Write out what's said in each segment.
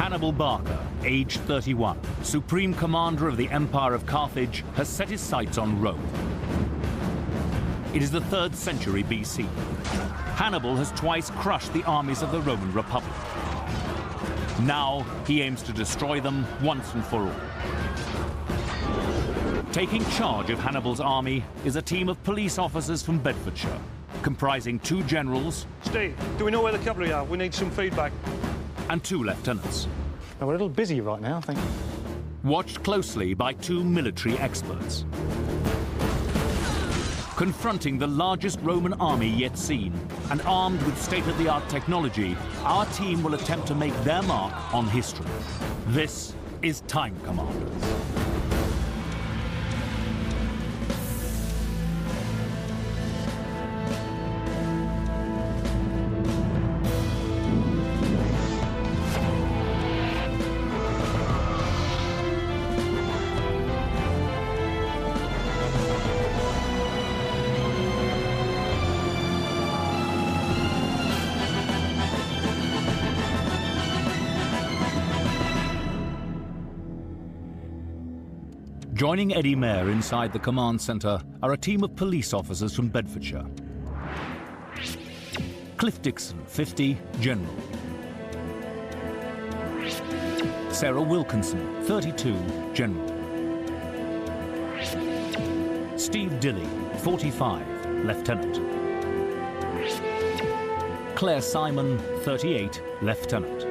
Hannibal Barca, aged 31, supreme commander of the Empire of Carthage, has set his sights on Rome. It is the 3rd century BC. Hannibal has twice crushed the armies of the Roman Republic. Now he aims to destroy them once and for all. Taking charge of Hannibal's army is a team of police officers from Bedfordshire, comprising 2 generals. Steve, do we know where the cavalry are? We need some feedback. And 2 lieutenants. We're a little busy right now, I think. Watched closely by 2 military experts. Confronting the largest Roman army yet seen, and armed with state-of-the-art technology, our team will attempt to make their mark on history. This is Time Commanders. Joining Eddie Mayer inside the command centre are a team of police officers from Bedfordshire. Cliff Dixon, 50, General. Sarah Wilkinson, 32, General. Steve Dilley, 45, Lieutenant. Claire Simon, 38, Lieutenant.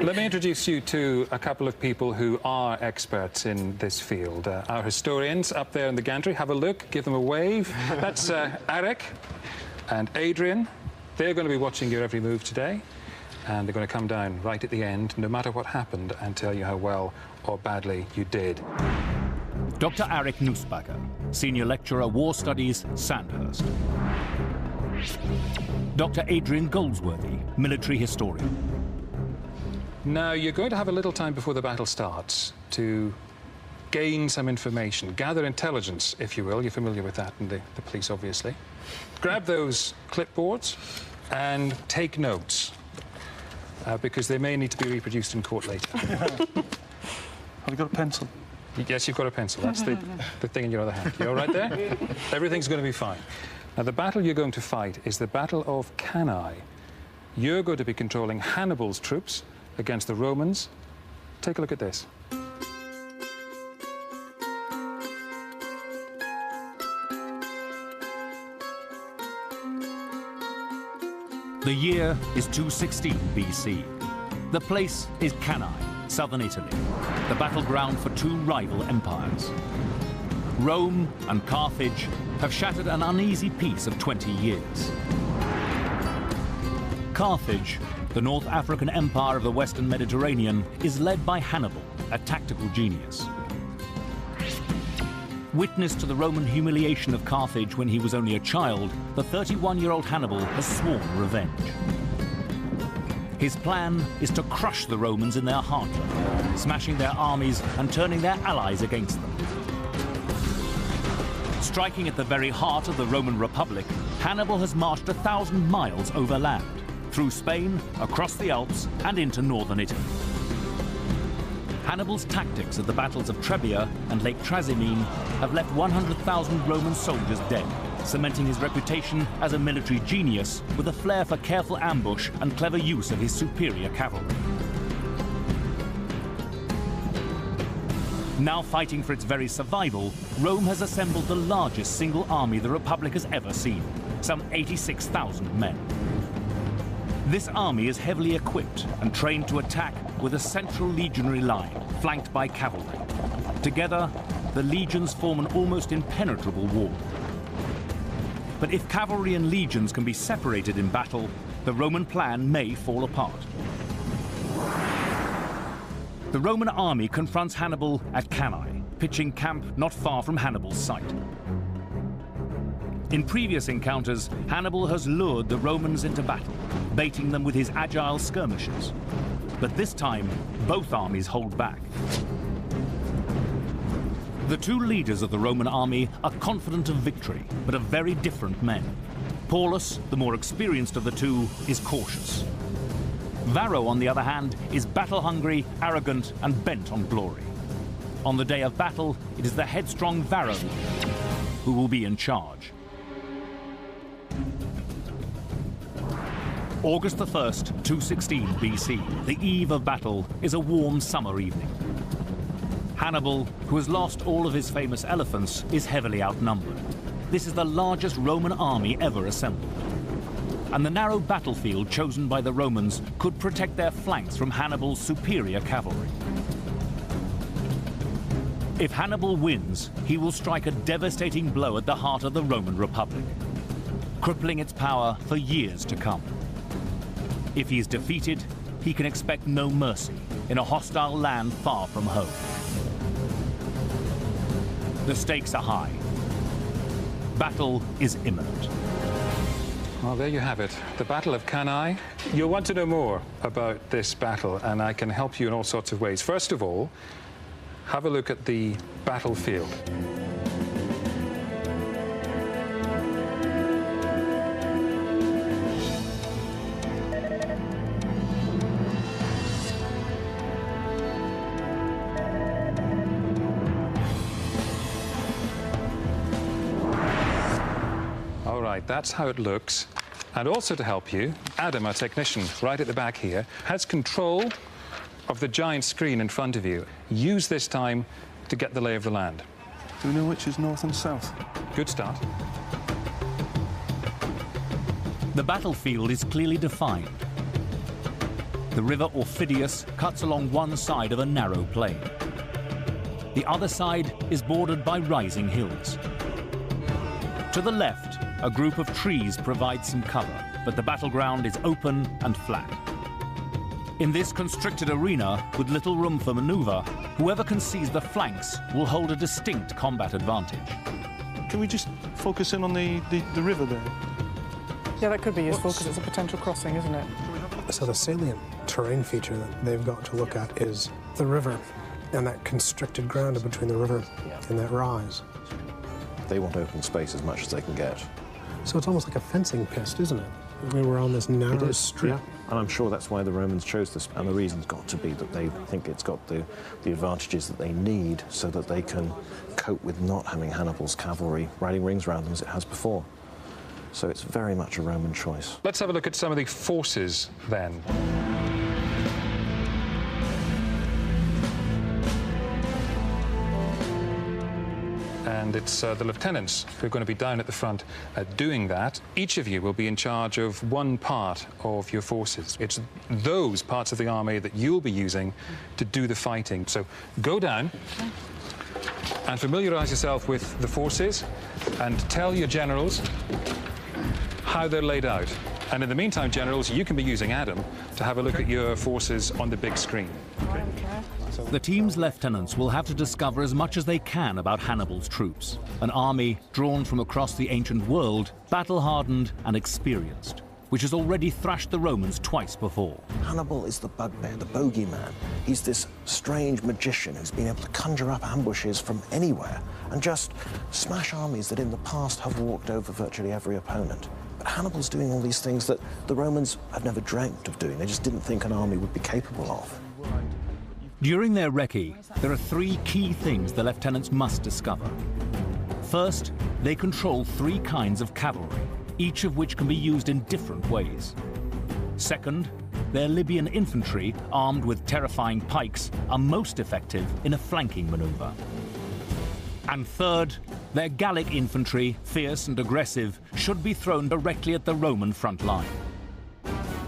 Let me introduce you to a couple of people who are experts in this field. Our historians up there in the gantry. Have a look, give them a wave. That's Eric and Adrian. They're going to be watching your every move today, and they're going to come down right at the end, no matter what happened, and tell you how well or badly you did. Dr. Eric Nussbacher, Senior Lecturer, War Studies, Sandhurst. Dr. Adrian Goldsworthy, Military Historian. Now, you're going to have a little time before the battle starts to gain some information, gather intelligence, if you will. You're familiar with that in the police, obviously. Grab those clipboards and take notes, because they may need to be reproduced in court later. Have you got a pencil? Yes, you've got a pencil. That's the thing in your other hand. You all right there? Everything's going to be fine. Now, the battle you're going to fight is the Battle of Cannae. You're going to be controlling Hannibal's troops against the Romans. Take a look at this. The year is 216 BC. The place is Cannae, southern Italy, the battleground for 2 rival empires. Rome and Carthage have shattered an uneasy peace of 20 years. Carthage, the North African empire of the Western Mediterranean, is led by Hannibal, a tactical genius. Witness to the Roman humiliation of Carthage when he was only a child, the 31-year-old Hannibal has sworn revenge. His plan is to crush the Romans in their heartland, smashing their armies and turning their allies against them. Striking at the very heart of the Roman Republic, Hannibal has marched 1,000 miles overland, through Spain, across the Alps, and into northern Italy. Hannibal's tactics at the battles of Trebia and Lake Trasimene have left 100,000 Roman soldiers dead, cementing his reputation as a military genius with a flair for careful ambush and clever use of his superior cavalry. Now fighting for its very survival, Rome has assembled the largest single army the Republic has ever seen, some 86,000 men. This army is heavily equipped and trained to attack with a central legionary line, flanked by cavalry. Together, the legions form an almost impenetrable wall. But if cavalry and legions can be separated in battle, the Roman plan may fall apart. The Roman army confronts Hannibal at Cannae, pitching camp not far from Hannibal's site. In previous encounters, Hannibal has lured the Romans into battle, baiting them with his agile skirmishers. But this time, both armies hold back. The 2 leaders of the Roman army are confident of victory, but are very different men. Paulus, the more experienced of the 2, is cautious. Varro, on the other hand, is battle-hungry, arrogant, and bent on glory. On the day of battle, it is the headstrong Varro who will be in charge. August the 1st, 216 BC, the eve of battle, is a warm summer evening. Hannibal, who has lost all of his famous elephants, is heavily outnumbered. This is the largest Roman army ever assembled. And the narrow battlefield chosen by the Romans could protect their flanks from Hannibal's superior cavalry. If Hannibal wins, he will strike a devastating blow at the heart of the Roman Republic, crippling its power for years to come. If he is defeated, he can expect no mercy in a hostile land far from home. The stakes are high. Battle is imminent. Well, there you have it, the Battle of Cannae. You'll want to know more about this battle, and I can help you in all sorts of ways. First of all, have a look at the battlefield. All right, that's how it looks. And also to help you, Adam, our technician, right at the back here, has control of the giant screen in front of you. Use this time to get the lay of the land. Do we know which is north and south? Good start. The battlefield is clearly defined. The river Orphidius cuts along one side of a narrow plain. The other side is bordered by rising hills. To the left, a group of trees provides some cover, but the battleground is open and flat. In this constricted arena, with little room for maneuver, whoever can seize the flanks will hold a distinct combat advantage. Can we just focus in on the river there? Yeah, that could be useful because it's a potential crossing, isn't it? So the salient terrain feature that they've got to look at is the river and that constricted ground between the river and that rise. They want open space as much as they can get. So it's almost like a fencing pist, isn't it? We were on this narrow strip. Yeah. And I'm sure that's why the Romans chose this. And the reason's got to be that they think it's got the advantages that they need so that they can cope with not having Hannibal's cavalry riding rings around them as it has before. So it's very much a Roman choice. Let's have a look at some of the forces then. And it's the lieutenants who are going to be down at the front doing that. Each of you will be in charge of one part of your forces. It's those parts of the army that you'll be using to do the fighting. So go down and familiarise yourself with the forces and tell your generals how they're laid out. And in the meantime, generals, you can be using Adam to have a look at your forces on the big screen. The team's lieutenants will have to discover as much as they can about Hannibal's troops, an army drawn from across the ancient world, battle-hardened and experienced, which has already thrashed the Romans twice before. Hannibal is the bugbear, the bogeyman. He's this strange magician who's been able to conjure up ambushes from anywhere and just smash armies that in the past have walked over virtually every opponent. But Hannibal's doing all these things that the Romans had never dreamt of doing. They just didn't think an army would be capable of. During their recce, there are three key things the lieutenants must discover. First, they control three kinds of cavalry, each of which can be used in different ways. Second, their Libyan infantry, armed with terrifying pikes, are most effective in a flanking maneuver. And third, their Gallic infantry, fierce and aggressive, should be thrown directly at the Roman front line.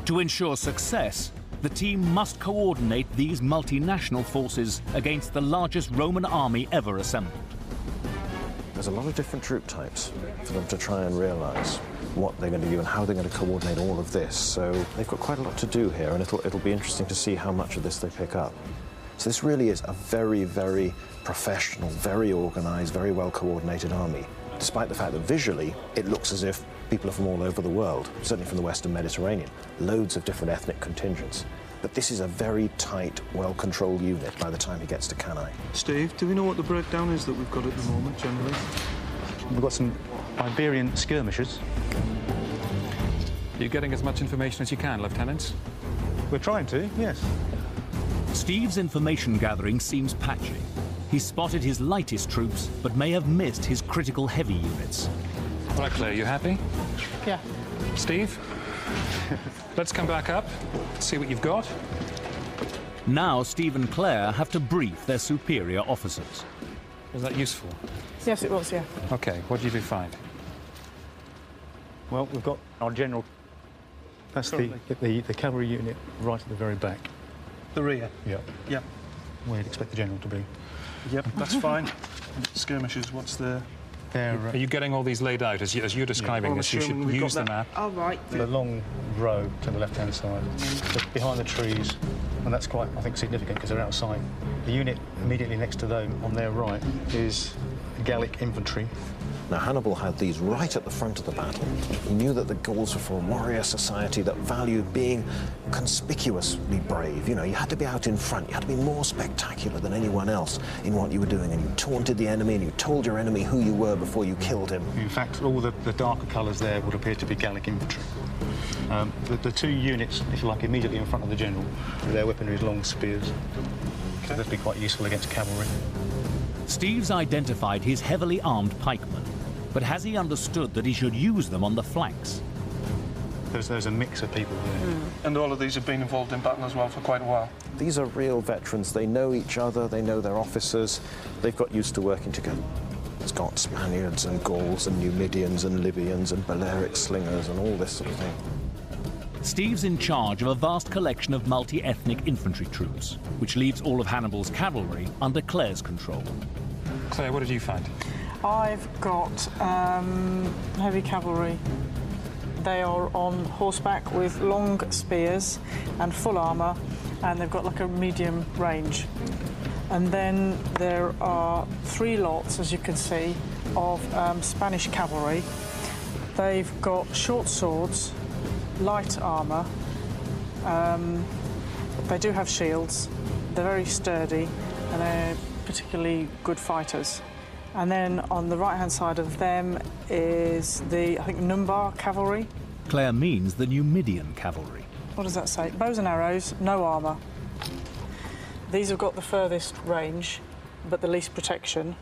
To ensure success, the team must coordinate these multinational forces against the largest Roman army ever assembled. There's a lot of different troop types for them to try and realise what they're going to do and how they're going to coordinate all of this. So they've got quite a lot to do here, and it'll be interesting to see how much of this they pick up. So this really is a very, very professional, very organised, very well-coordinated army, despite the fact that visually it looks as if people are from all over the world, certainly from the Western Mediterranean, loads of different ethnic contingents. But this is a very tight, well-controlled unit by the time he gets to Cannae. Steve, do we know what the breakdown is that we've got at the moment, generally? We've got some Iberian skirmishers. You're getting as much information as you can, lieutenants. We're trying to, yes. Steve's information gathering seems patchy. He's spotted his lightest troops, but may have missed his critical heavy units. All right, Claire, you happy? Yeah. Steve? Let's come back up, see what you've got. Now Steve and Claire have to brief their superior officers. Was that useful? Yes, it was, yeah. OK, what did you find? Well, we've got our general. That's the cavalry unit right at the very back. The rear? Yeah. Yep. Where you'd expect the general to be. Yep, that's fine. Skirmishers, what's the... Are you getting all these laid out as you're describing this? You should use the map. Oh, right. The long row to the left-hand side, just behind the trees, and that's quite, I think, significant because they're outside. The unit immediately next to them, on their right, is Gallic infantry. Now, Hannibal had these right at the front of the battle. He knew that the Gauls were from a warrior society that valued being conspicuously brave. You know, you had to be out in front. You had to be more spectacular than anyone else in what you were doing. And you taunted the enemy and you told your enemy who you were before you killed him. In fact, all the darker colours there would appear to be Gallic infantry. The two units, if you like, immediately in front of the general, their weaponry is long spears. So that'd be quite useful against cavalry. Steve's identified his heavily armed pikemen, but has he understood that he should use them on the flanks? There's a mix of people here. And all of these have been involved in battle as well for quite a while. These are real veterans. They know each other, they know their officers. They've got used to working together. It's got Spaniards and Gauls and Numidians and Libyans and Balearic slingers and all this sort of thing. Steve's in charge of a vast collection of multi-ethnic infantry troops, which leaves all of Hannibal's cavalry under Claire's control. Claire, what did you find? I've got heavy cavalry. They are on horseback with long spears and full armour, and they've got like a medium range. And then there are 3 lots, as you can see, of Spanish cavalry. They've got short swords, light armour. They do have shields. They're very sturdy, and they're particularly good fighters. And then on the right-hand side of them is the, I think, Numbar cavalry. Claire means the Numidian cavalry. What does that say? Bows and arrows, no armour. These have got the furthest range, but the least protection.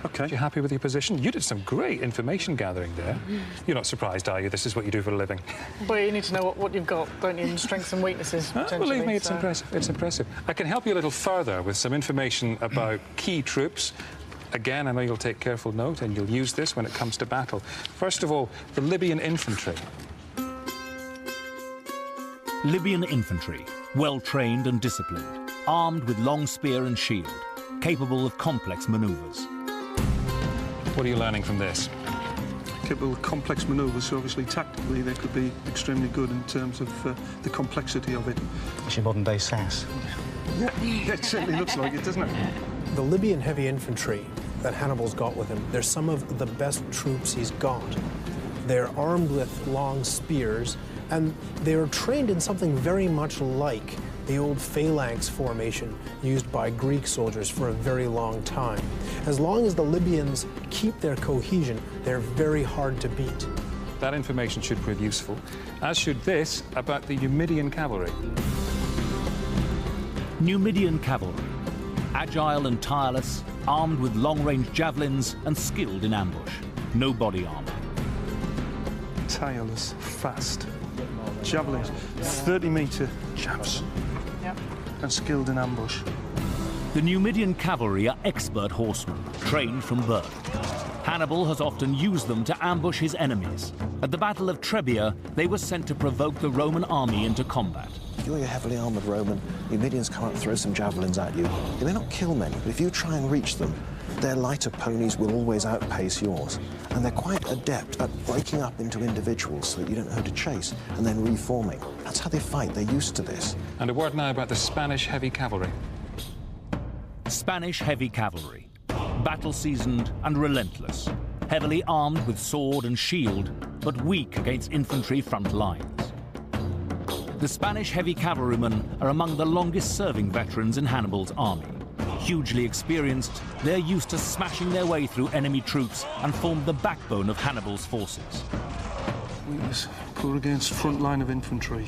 OK. You happy with your position? You did some great information gathering there. You're not surprised, are you? This is what you do for a living. Well, you need to know what you've got, don't you? And strengths and weaknesses, potentially. Believe me, it's impressive. It's impressive. I can help you a little further with some information about key troops. Again, I know you'll take careful note and you'll use this when it comes to battle. First of all, the Libyan infantry. Libyan infantry, well-trained and disciplined, armed with long spear and shield, capable of complex manoeuvres. What are you learning from this? Capable of complex manoeuvres, so obviously tactically they could be extremely good in terms of the complexity of it. It's your modern-day SAS. Yeah, it certainly looks like it, doesn't it? The Libyan heavy infantry that Hannibal's got with him, they're some of the best troops he's got. They're armed with long spears, and they're trained in something very much like the old phalanx formation used by Greek soldiers for a very long time. As long as the Libyans keep their cohesion, they're very hard to beat. That information should prove useful, as should this about the Numidian cavalry. Numidian cavalry, agile and tireless, armed with long-range javelins and skilled in ambush. No body armor. Tireless, fast. Javelins, 30-metre jabs. Yep. And skilled in ambush. The Numidian cavalry are expert horsemen, trained from birth. Hannibal has often used them to ambush his enemies. At the Battle of Trebia, they were sent to provoke the Roman army into combat. If you're a heavily armoured Roman, the Numidians come up and throw some javelins at you. They may not kill many, but if you try and reach them, their lighter ponies will always outpace yours. And they're quite adept at breaking up into individuals so that you don't know who to chase, and then reforming. That's how they fight. They're used to this. And a word now about the Spanish heavy cavalry. Spanish heavy cavalry, battle-seasoned and relentless, heavily armed with sword and shield, but weak against infantry front lines. The Spanish heavy cavalrymen are among the longest-serving veterans in Hannibal's army. Hugely experienced, they're used to smashing their way through enemy troops and form the backbone of Hannibal's forces. Weakness, poor against front line of infantry.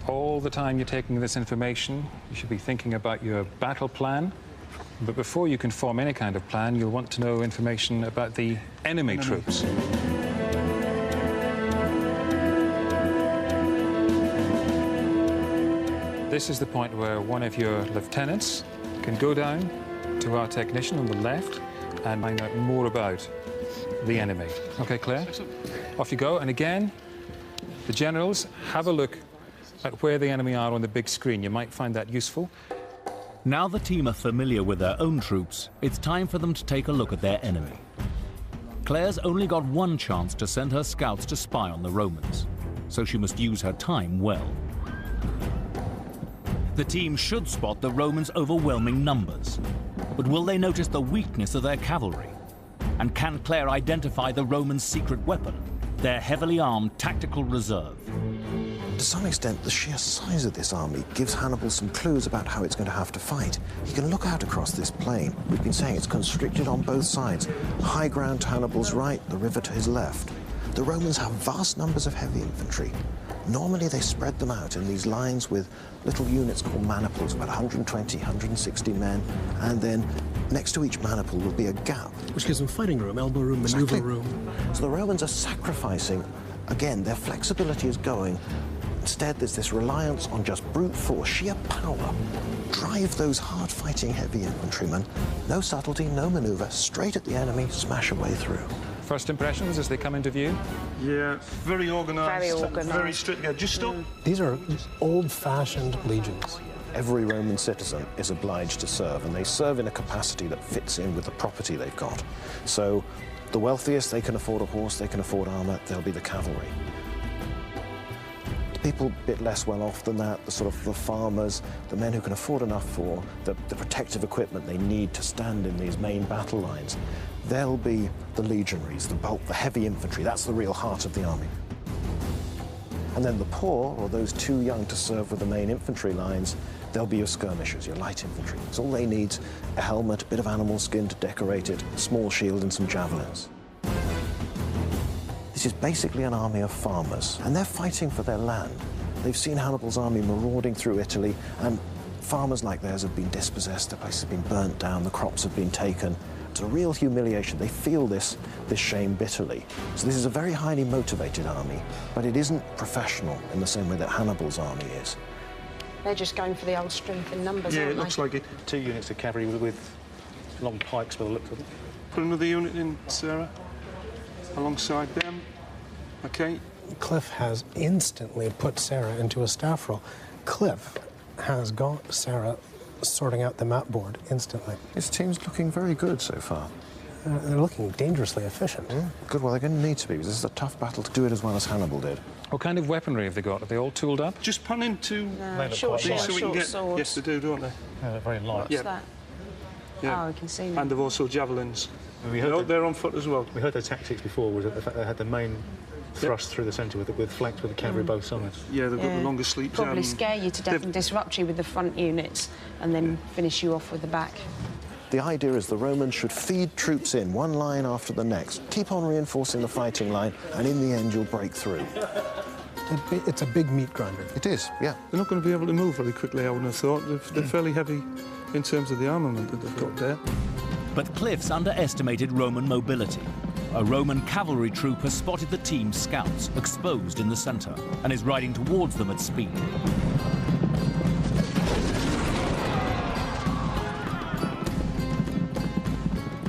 all the time you're taking this information, you should be thinking about your battle plan. But before you can form any kind of plan, you'll want to know information about the enemy troops. This is the point where one of your lieutenants can go down to our technician on the left and find out more about the enemy. OK, Claire? Off you go. And again, the generals, have a look at where the enemy are on the big screen. You might find that useful. Now the team are familiar with their own troops, it's time for them to take a look at their enemy. Claire's only got one chance to send her scouts to spy on the Romans, so she must use her time well. The team should spot the Romans' overwhelming numbers, but will they notice the weakness of their cavalry? And can Claire identify the Romans' secret weapon, their heavily armed tactical reserve? To some extent, the sheer size of this army gives Hannibal some clues about how it's going to have to fight. He can look out across this plain. We've been saying it's constricted on both sides. High ground to Hannibal's right, the river to his left. The Romans have vast numbers of heavy infantry. Normally they spread them out in these lines with little units called maniples, about 120, 160 men, and then next to each maniple will be a gap. Which gives them fighting room, elbow room, maneuver room. So the Romans are sacrificing, again, their flexibility is going. Instead, there's this reliance on just brute force, sheer power. Drive those hard-fighting heavy infantrymen. No subtlety, no maneuver, straight at the enemy, smash a way through. First impressions as they come into view? Yeah, very organised. Very organised. Very strict. Yeah, just stop. These are old-fashioned legions. Every Roman citizen is obliged to serve, and they serve in a capacity that fits in with the property they've got. So the wealthiest, they can afford a horse, they can afford armour, they'll be the cavalry. People a bit less well off than that, the sort of the farmers, the men who can afford enough for the protective equipment they need to stand in these main battle lines, they'll be the legionaries, the bulk, the heavy infantry. That's the real heart of the army. And then the poor, or those too young to serve with the main infantry lines, they'll be your skirmishers, your light infantry. So all they need, a helmet, a bit of animal skin to decorate it, a small shield and some javelins. This is basically an army of farmers, and they're fighting for their land. They've seen Hannibal's army marauding through Italy, and farmers like theirs have been dispossessed, their places have been burnt down, the crops have been taken. It's a real humiliation. They feel this shame bitterly. So this is a very highly motivated army, but it isn't professional in the same way that Hannibal's army is. They're just going for the old strength in numbers, Yeah, aren't it looks like it. 2 units of cavalry with long pikes by the look of it. Put another unit in, Sarah, alongside them. OK. Cliff has instantly put Sarah into a staff role. Cliff has got Sarah sorting out the map board instantly. His team's looking very good so far. They're looking dangerously efficient. Yeah. Good, well, they're going to need to be, because this is a tough battle to do it as well as Hannibal did. What kind of weaponry have they got? Are they all tooled up? Just pan into short these so we can get... swords. Yes, they do, don't they? Yeah, they're very light. What's that? Yeah. Oh, I can see now. And they've also javelins. We heard They're on foot as well. We heard their tactics before, was that the fact they had the main thrust through the centre with flanks with the cavalry both sides. Yeah, they've got the longest sleeps. Probably scare you to death and disrupt you with the front units and then finish you off with the back. The idea is the Romans should feed troops in, one line after the next, keep on reinforcing the fighting line, and in the end you'll break through. It's a big meat grinder. It is, yeah. They're not going to be able to move very quickly, I wouldn't have thought. They're fairly heavy in terms of the armament that they've got there. But Cliff's underestimated Roman mobility. A Roman cavalry troop has spotted the team's scouts exposed in the centre and is riding towards them at speed.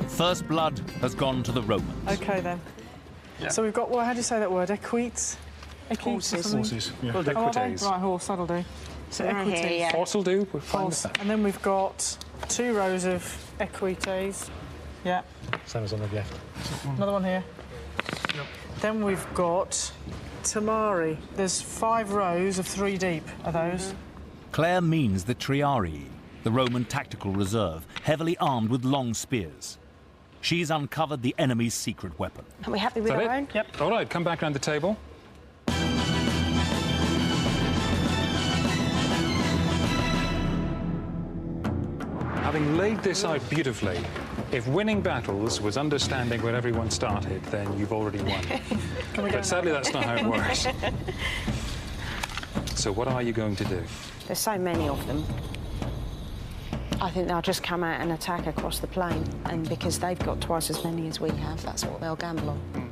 First blood has gone to the Romans. OK, then. Yeah. So we've got, well, how do you say that word? Equites? Horses. Yeah. Oh, right, horse, that'll do. So equites. Yeah. Horse will do. We're fine with Horse. that. And then we've got 2 rows of equites. Yeah. Same as on the left. Another one here. Yep. Then we've got Tamari. There's 5 rows of 3 deep, are those? Claire means the Triarii, the Roman tactical reserve, heavily armed with long spears. She's uncovered the enemy's secret weapon. Are we happy with our own? Yep. All right, come back around the table. Having laid this out beautifully, if winning battles was understanding where everyone started, then you've already won. But sadly, that's not how it works. So what are you going to do? There's so many of them. I think they'll just come out and attack across the plain, and because they've got twice as many as we have, that's what they'll gamble on.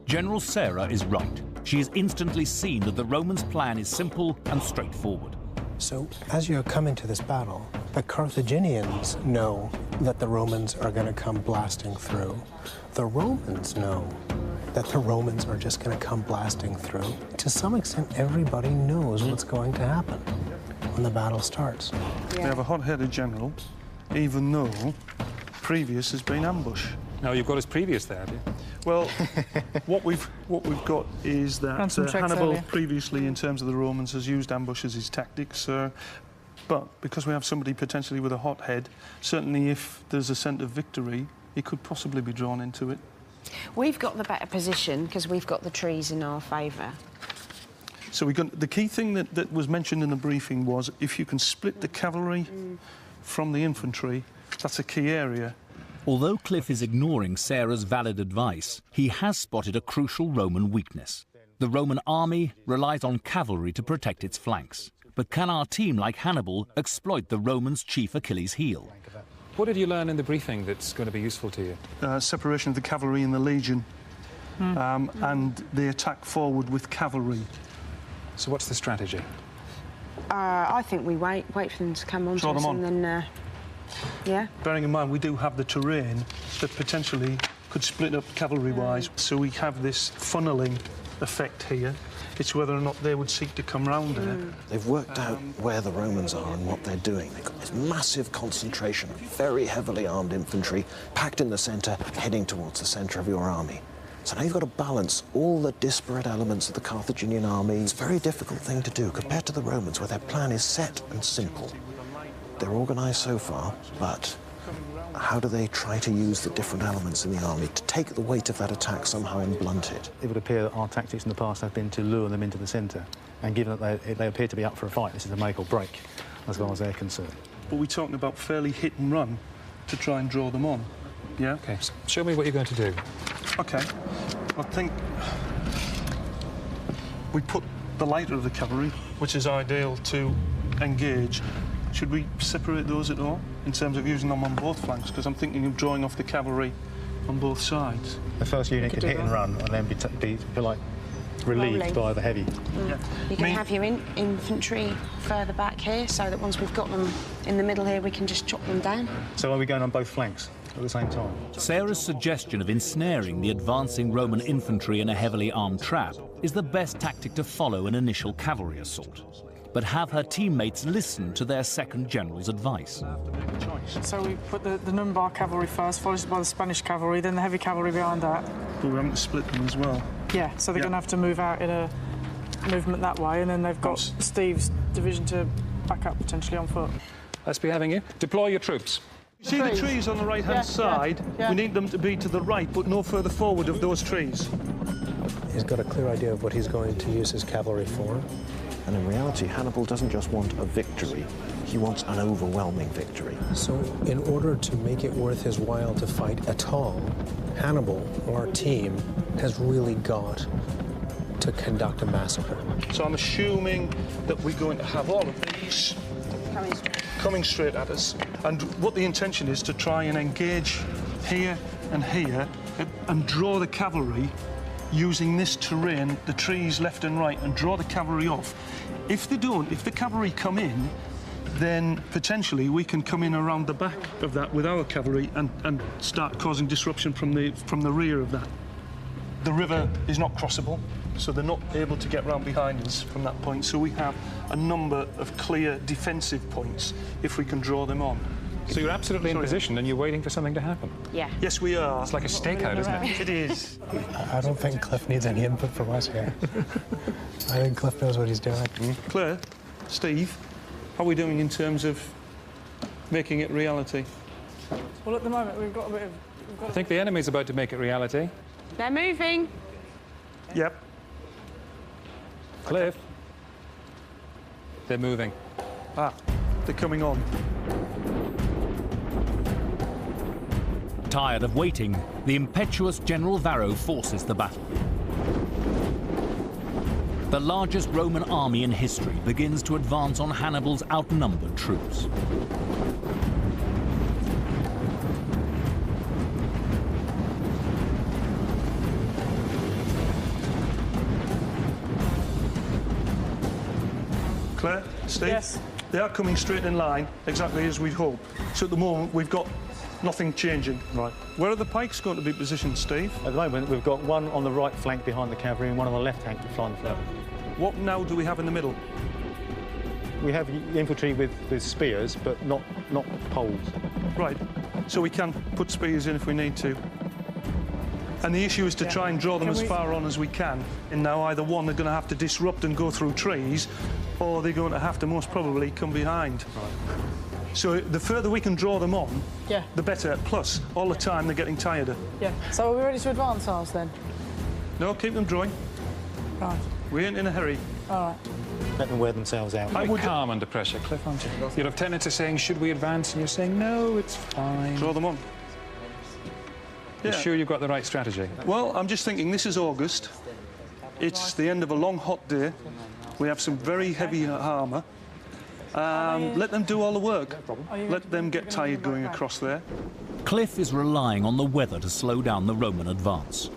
General Sarah is right. She has instantly seen that the Romans' plan is simple and straightforward. So, as you're coming to this battle, the Carthaginians know that the Romans are going to come blasting through. The Romans know that the Romans are just going to come blasting through. To some extent, everybody knows what's going to happen when the battle starts. They have a hot-headed general, even though previous has been ambush. No, you've got his previous there, have you? Well, what we've got is that Hannibal previously, in terms of the Romans, has used ambush as his tactics. But because we have somebody potentially with a hot head, certainly if there's a scent of victory, he could possibly be drawn into it. We've got the better position because we've got the trees in our favour. So the key thing that was mentioned in the briefing was if you can split the cavalry from the infantry, that's a key area. Although Cliff is ignoring Sarah's valid advice, he has spotted a crucial Roman weakness. The Roman army relies on cavalry to protect its flanks. But can our team, like Hannibal, exploit the Romans' chief Achilles' heel? What did you learn in the briefing that's going to be useful to you? Separation of the cavalry and the legion, and the attack forward with cavalry. So what's the strategy? I think we wait for them to come on to us and then, yeah. Bearing in mind, we do have the terrain that potentially could split up cavalry-wise. So we have this funneling effect here. It's whether or not they would seek to come round there. They've worked out where the Romans are and what they're doing. They've got this massive concentration of very heavily armed infantry packed in the centre, heading towards the centre of your army. So now you've got to balance all the disparate elements of the Carthaginian army. It's a very difficult thing to do compared to the Romans, where their plan is set and simple. They're organised so far, but how do they try to use the different elements in the army to take the weight of that attack somehow and blunt it? It would appear that our tactics in the past have been to lure them into the centre, and given that they appear to be up for a fight, this is a make or break, as far as they're concerned. But we're talking about fairly hit and run to try and draw them on, yeah? OK, show me what you're going to do. OK. I think we put the lighter of the cavalry, which is ideal to engage. Should we separate those at all, in terms of using them on both flanks? Because I'm thinking of drawing off the cavalry on both sides. The first unit could hit and run and then be like relieved by the heavy. Yeah. You can have your infantry further back here, so that once we've got them in the middle here, we can just chop them down. So are we going on both flanks at the same time? Sarah's suggestion of ensnaring the advancing Roman infantry in a heavily armed trap is the best tactic to follow an initial cavalry assault. But have her teammates listen to their second general's advice? So we put the Numbar cavalry first, followed by the Spanish cavalry, then the heavy cavalry behind that. But we're having to split them as well. Yeah, so they're going to have to move out in a movement that way, and then they've got Steve's division to back up potentially on foot. Let's be having you. Deploy your troops. See the trees on the right-hand side? Yeah. We need them to be to the right, but no further forward of those trees. He's got a clear idea of what he's going to use his cavalry for. And in reality, Hannibal doesn't just want a victory, he wants an overwhelming victory. So in order to make it worth his while to fight at all, Hannibal, our team, has really got to conduct a massacre. So I'm assuming that we're going to have all of these coming straight at us. And what the intention is to try and engage here and here and draw the cavalry using this terrain, the trees left and right, and draw the cavalry off. If they don't, if the cavalry come in, then potentially we can come in around the back of that with our cavalry and start causing disruption from the rear of that. The river is not crossable, so they're not able to get round behind us from that point. So we have a number of clear defensive points if we can draw them on. So you're absolutely in position and you're waiting for something to happen? Yeah. Yes, we are. It's like a stakeout, isn't it? It is. I don't think Cliff needs any input from us here. I think Cliff knows what he's doing. Claire, Steve, how are we doing in terms of making it reality? Well, at the moment, we've got a bit of... I think the enemy's about to make it reality. They're moving. Yep. Cliff. They're moving. Ah, they're coming on. Tired of waiting, the impetuous General Varro forces the battle. The largest Roman army in history begins to advance on Hannibal's outnumbered troops. Claire, Steve? Yes. They are coming straight in line, exactly as we'd hoped. So at the moment, we've got nothing changing. Right. Where are the pikes going to be positioned, Steve? At the moment, we've got one on the right flank behind the cavalry and one on the left flank flying the flag. What now do we have in the middle? We have infantry with spears, but not poles. Right. So we can put spears in if we need to. And the issue is to try and draw them as far on as we can. And now either one, they're going to have to disrupt and go through trees, or they're going to have to most probably come behind. Right. So the further we can draw them on, the better. Plus, all the time they're getting tireder. Yeah. So are we ready to advance ours then? No, keep them drawing. Right. We ain't in a hurry. All right. Let them wear themselves out. I would calm under pressure, Cliff, aren't you? Your lieutenants are saying, should we advance? And you're saying, no, it's fine. Draw them on. You're sure you've got the right strategy? Well, I'm just thinking this is August. It's the end of a long, hot day. We have some very heavy armour. Let them do all the work. Let them get tired going across there. Cliff is relying on the weather to slow down the Roman advance.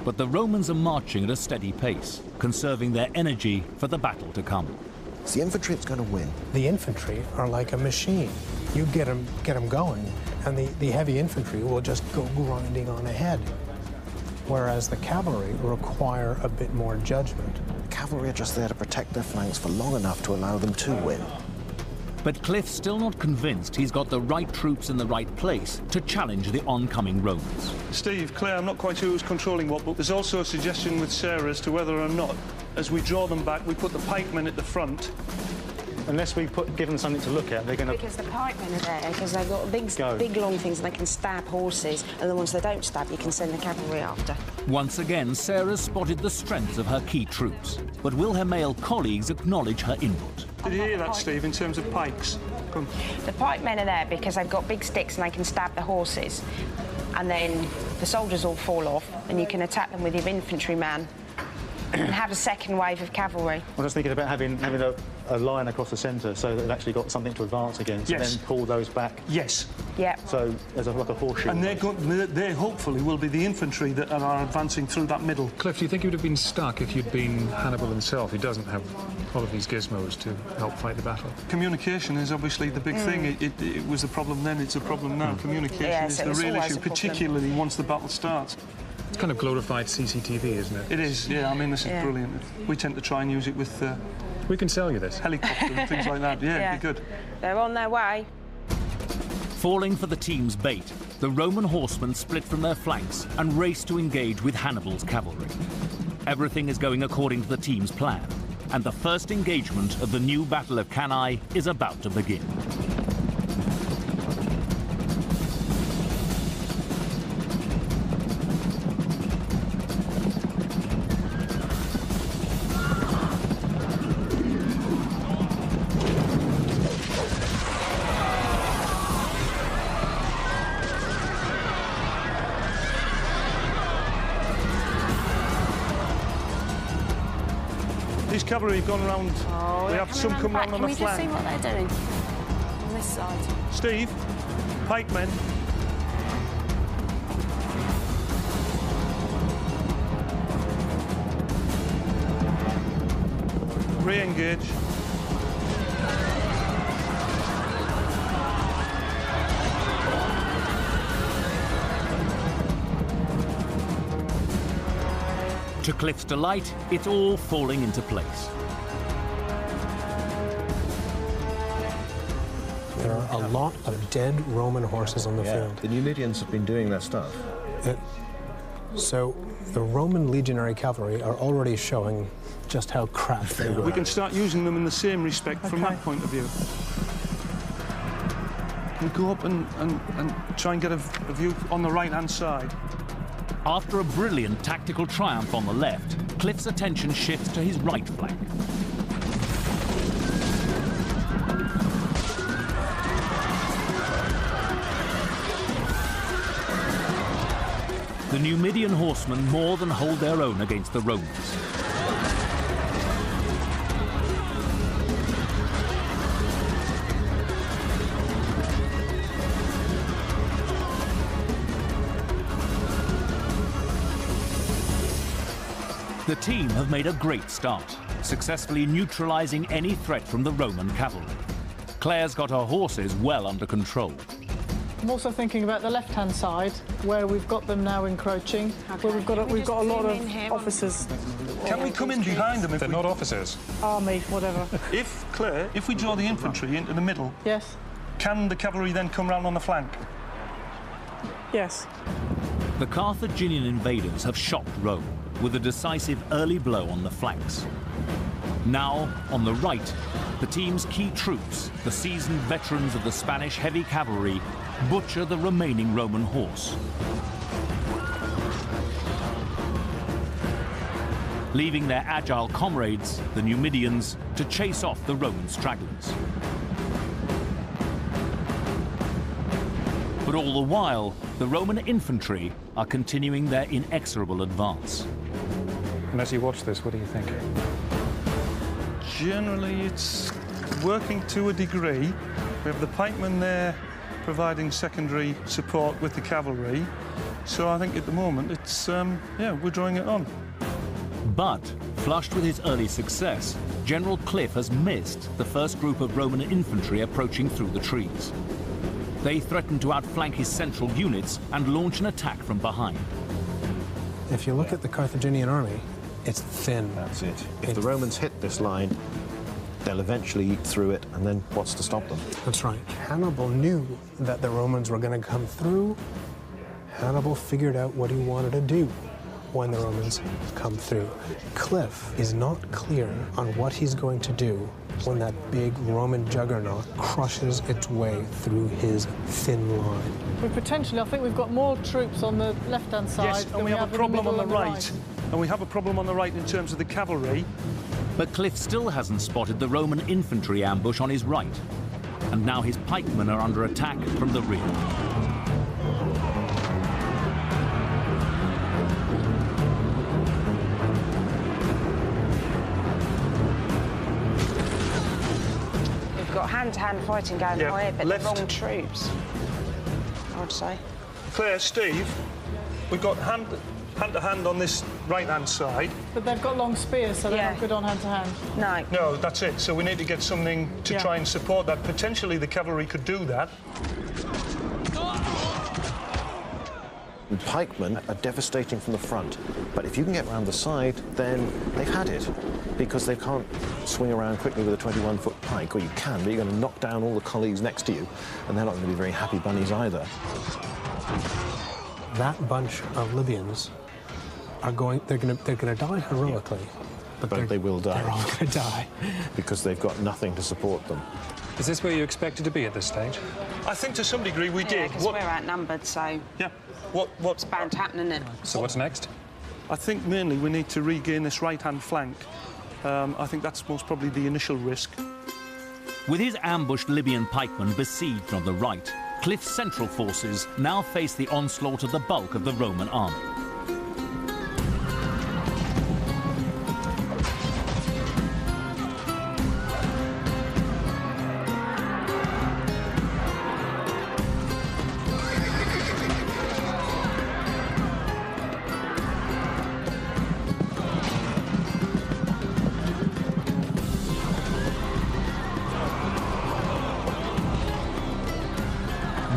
But the Romans are marching at a steady pace, conserving their energy for the battle to come. It's the infantry that's going to win. The infantry are like a machine. You get them going, and the heavy infantry will just go grinding on ahead. Whereas the cavalry require a bit more judgment. Cavalry are just there to protect their flanks for long enough to allow them to win. But Cliff's still not convinced he's got the right troops in the right place to challenge the oncoming Romans. Steve, Claire, I'm not quite sure who's controlling what, but there's also a suggestion with Sarah as to whether or not, as we draw them back, we put the pikemen at the front. Unless we give them something to look at, they're going to... Because the pikemen are there, because they've got big long things and they can stab horses, and the ones they don't stab, you can send the cavalry after. Once again, Sarah's spotted the strengths of her key troops. But will her male colleagues acknowledge her input? Did you hear that, Steve, in terms of pikes? Come. The pikemen are there because they've got big sticks and they can stab the horses. And then the soldiers all fall off, and you can attack them with your infantryman and have a second wave of cavalry. I'm just thinking about having a line across the centre so that they've actually got something to advance against, and then pull those back. Yes. Yeah. So there's like a horseshoe. And they hopefully will be the infantry that are advancing through that middle. Cliff, do you think you would have been stuck if you'd been Hannibal himself, who doesn't have all of these gizmos to help fight the battle? Communication is obviously the big thing. It was a problem then, it's a problem now. Communication is the real issue, particularly once the battle starts. It's kind of glorified CCTV, isn't it? It is, yeah. I mean, this is brilliant. We tend to try and use it with... we can sell you this. Helicopter and things like that. Yeah, it'd be good. They're on their way. Falling for the team's bait, the Roman horsemen split from their flanks and race to engage with Hannibal's cavalry. Everything is going according to the team's plan, and the first engagement of the new Battle of Cannae is about to begin. These cavalry have gone round. We have some come round on the flank. Can we just see what they're doing on this side? Steve, pikemen. Re-engage. To Cliff's delight, it's all falling into place. There are a lot of dead Roman horses on the field. The Numidians have been doing their stuff. So the Roman legionary cavalry are already showing just how crap they were. We can start using them in the same respect from that point of view. We go up and try and get a view on the right-hand side. After a brilliant tactical triumph on the left, Cliff's attention shifts to his right flank. The Numidian horsemen more than hold their own against the Romans. The team have made a great start, successfully neutralizing any threat from the Roman cavalry. Claire's got her horses well under control. I'm also thinking about the left-hand side, where we've got them now encroaching, where we've got a lot of officers. Can we come in behind them if They're not officers. Army, whatever. If we draw the infantry into the middle, Yes. can the cavalry then come round on the flank? Yes. The Carthaginian invaders have shocked Rome with a decisive early blow on the flanks. Now, on the right, the team's key troops, the seasoned veterans of the Spanish heavy cavalry, butcher the remaining Roman horse, leaving their agile comrades, the Numidians, to chase off the Roman stragglers. But all the while, the Roman infantry are continuing their inexorable advance. And as you watch this, what do you think? Generally, it's working to a degree. We have the pikemen there providing secondary support with the cavalry. So I think at the moment, it's, yeah, we're drawing it on. But, flushed with his early success, General Cliff has missed the first group of Roman infantry approaching through the trees. They threaten to outflank his central units and launch an attack from behind. If you look at the Carthaginian army, it's thin. That's it. If the Romans hit this line, they'll eventually eat through it, and then what's to stop them? That's right. Hannibal knew that the Romans were going to come through. Hannibal figured out what he wanted to do when the Romans come through. Cliff is not clear on what he's going to do when that big Roman juggernaut crushes its way through his thin line. I think we've got more troops on the left-hand side. Yes, and we have a problem on the right. right. And we have a problem on the right in terms of the cavalry. But Cliff still hasn't spotted the Roman infantry ambush on his right. And now his pikemen are under attack from the rear. We've got hand-to-hand fighting going on here, but left. the wrong troops, I would say. Claire, Steve, we've got hand-to-hand on this right-hand side. But they've got long spears, so they're not good on hand-to-hand. No. No, that's it. So we need to get something to try and support that. Potentially the cavalry could do that. The pikemen are devastating from the front, but if you can get around the side, then they've had it, because they can't swing around quickly with a 21-foot pike, or you can, but you're going to knock down all the colleagues next to you, and they're not going to be very happy bunnies either. That bunch of Libyans are they're going to die heroically. But they will die. They're all going to die. Because they've got nothing to support them. Is this where you expected to be at this stage? I think to some degree we did. Because we're outnumbered, so what's bound to happen, isn't it? So what's next? I think mainly we need to regain this right-hand flank. I think that's most probably the initial risk. With his ambushed Libyan pikemen besieged on the right, Cliff's central forces now face the onslaught of the bulk of the Roman army.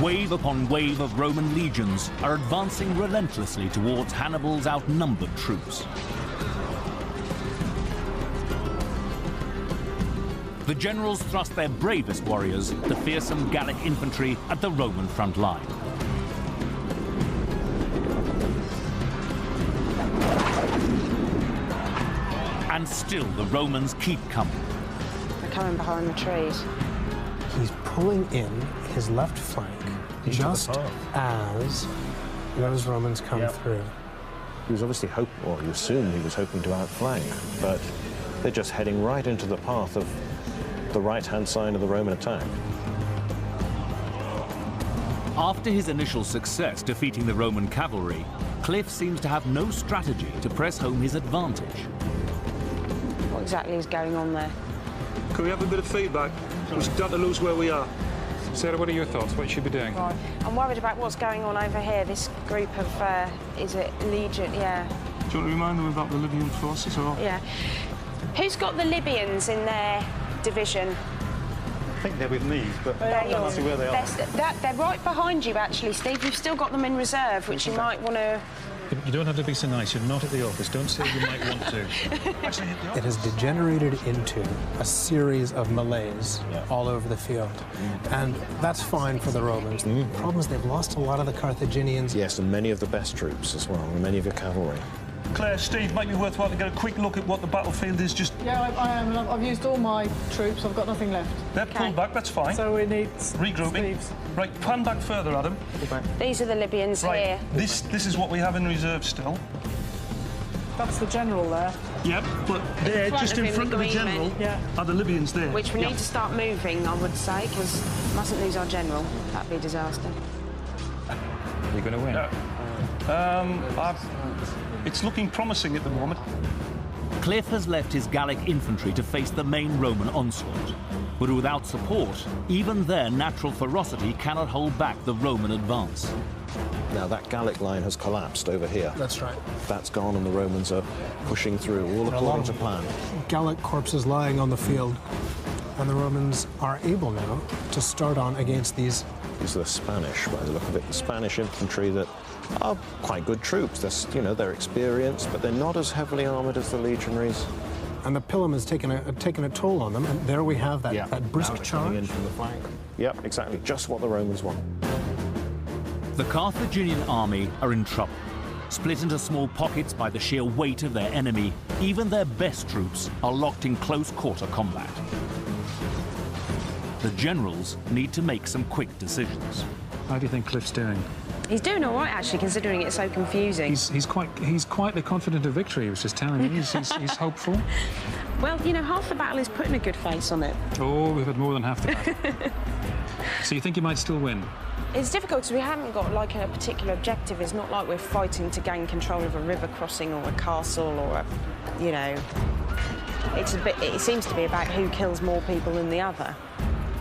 Wave upon wave of Roman legions are advancing relentlessly towards Hannibal's outnumbered troops. The generals thrust their bravest warriors, the fearsome Gallic infantry, at the Roman front line. And still the Romans keep coming. They're coming behind the trees. He's pulling in his left flank just as those Romans come through. He was obviously or you assume he was hoping to outflank, but they're just heading right into the path of the right-hand side of the Roman attack. After his initial success defeating the Roman cavalry, Cliff seems to have no strategy to press home his advantage. What exactly is going on there? Can we have a bit of feedback? We're starting to lose where we are. Sarah, what are your thoughts? What should we be doing? I'm worried about what's going on over here. This group of, is it Legion? Yeah. Do Do you want to remind them about the Libyan forces? Or? Yeah. Who's got the Libyans in their division? I think they're with me, but I don't see where they are. They're right behind you, actually, Steve. You've still got them in reserve, which you might want to... You don't have to be so nice. You're not at the office. Don't say you might want to. It has degenerated into a series of melees all over the field. And that's fine for the Romans. The problem is they've lost a lot of the Carthaginians. Yes, and many of the best troops as well, and many of your cavalry. Claire, Steve, might be worthwhile to get a quick look at what the battlefield is. Just I am. I've used all my troops. I've got nothing left. they're pulled back. That's fine. So we need regrouping. Steve's. Right, pan back further, Adam. These are the Libyans here. This is what we have in reserve still. That's the general there. Yep, but there, just in front of the general, are the Libyans there. Which we need to start moving, I would say, because we mustn't lose our general. That'd be a disaster. You're going to win. It's looking promising at the moment. Cliff has left his Gallic infantry to face the main Roman onslaught. But without support, even their natural ferocity cannot hold back the Roman advance. Now, that Gallic line has collapsed over here. That's right. That's gone, and the Romans are pushing through, all according to plan. Gallic corpses lying on the field, and the Romans are able now to start on against these. These are the Spanish, by the look of it. The Spanish infantry that are quite good troops. They're experienced, but they're not as heavily armoured as the legionaries. And the Pilum has taken a toll on them, and there we have that brisk charge. In from the flank. Yep, exactly. Just what the Romans want. The Carthaginian army are in trouble. Split into small pockets by the sheer weight of their enemy, even their best troops are locked in close-quarter combat. The generals need to make some quick decisions. How do you think Cliff's doing? He's doing all right, actually, considering it's so confusing. He's quietly confident of victory, which is telling me he's hopeful. Well, you know, half the battle is putting a good face on it. Oh, we've had more than half the battle. So you think you might still win? It's difficult because we haven't got, like, a particular objective. It's not like we're fighting to gain control of a river crossing or a castle or a, you know... It seems to be about who kills more people than the other,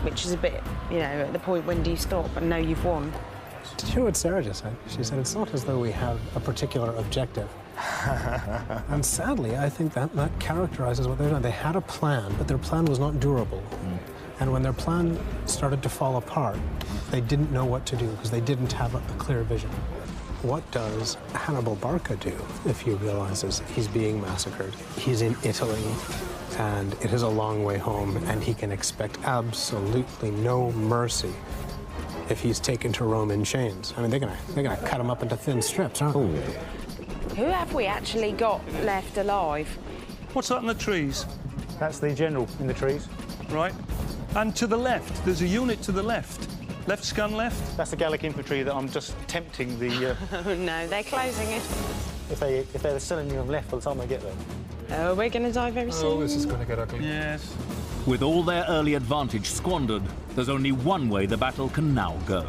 which is a bit, you know, at the point when do you stop and know you've won. Did you hear what Sarah just said? She said it's not as though we have a particular objective. And sadly, I think that characterizes what they're doing. They had a plan, but their plan was not durable. And when their plan started to fall apart, they didn't know what to do because they didn't have a clear vision. What does Hannibal Barca do if he realizes he's being massacred? He's in Italy, and it is a long way home, and he can expect absolutely no mercy if he's taken to Rome in chains. I mean, they're gonna cut him up into thin strips, aren't they? Who have we actually got left alive? What's that in the trees? That's the general in the trees. Right. And to the left, there's a unit to the left. Left scan left. That's the Gallic infantry that I'm just tempting the... Oh, no, they're closing it. If they're still in them left by the time I get there. Oh, we're going to die very soon. Oh, this is going to get ugly. Yes. With all their early advantage squandered, there's only one way the battle can now go.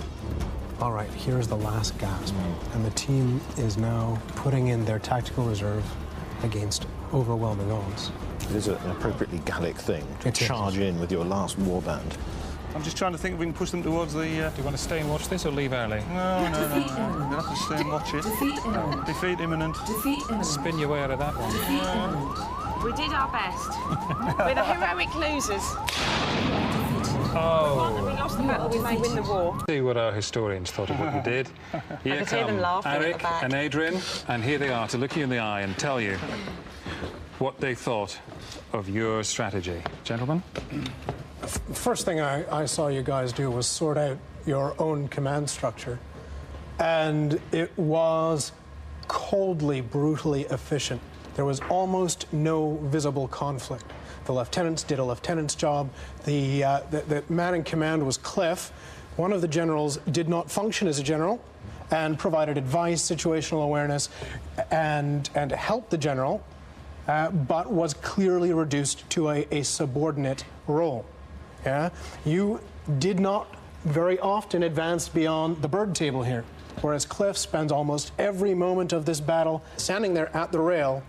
All right, here's the last gasp. And the team is now putting in their tactical reserve against overwhelming odds. It is an appropriately Gallic thing to charge in with your last warband. I'm just trying to think if we can push them towards the... Do you want to stay and watch this or leave early? No. We'll have to stay and watch it. Defeat imminent. Spin your way out of that one. We did our best. We're the heroic losers. Oh. We lost the battle, we may win the war. See what our historians thought of what we did. Here could hear them come laughing at the Eric back. and Adrian, and here they are to look you in the eye and tell you what they thought of your strategy. Gentlemen? First thing I saw you guys do was sort out your own command structure. And it was coldly, brutally efficient. There was almost no visible conflict. The lieutenants did a lieutenant's job. The man in command was Cliff. One of the generals did not function as a general and provided advice, situational awareness, and helped the general, but was clearly reduced to a subordinate role. Yeah? You did not very often advance beyond the bird table here, whereas Cliff spends almost every moment of this battle standing there at the rail,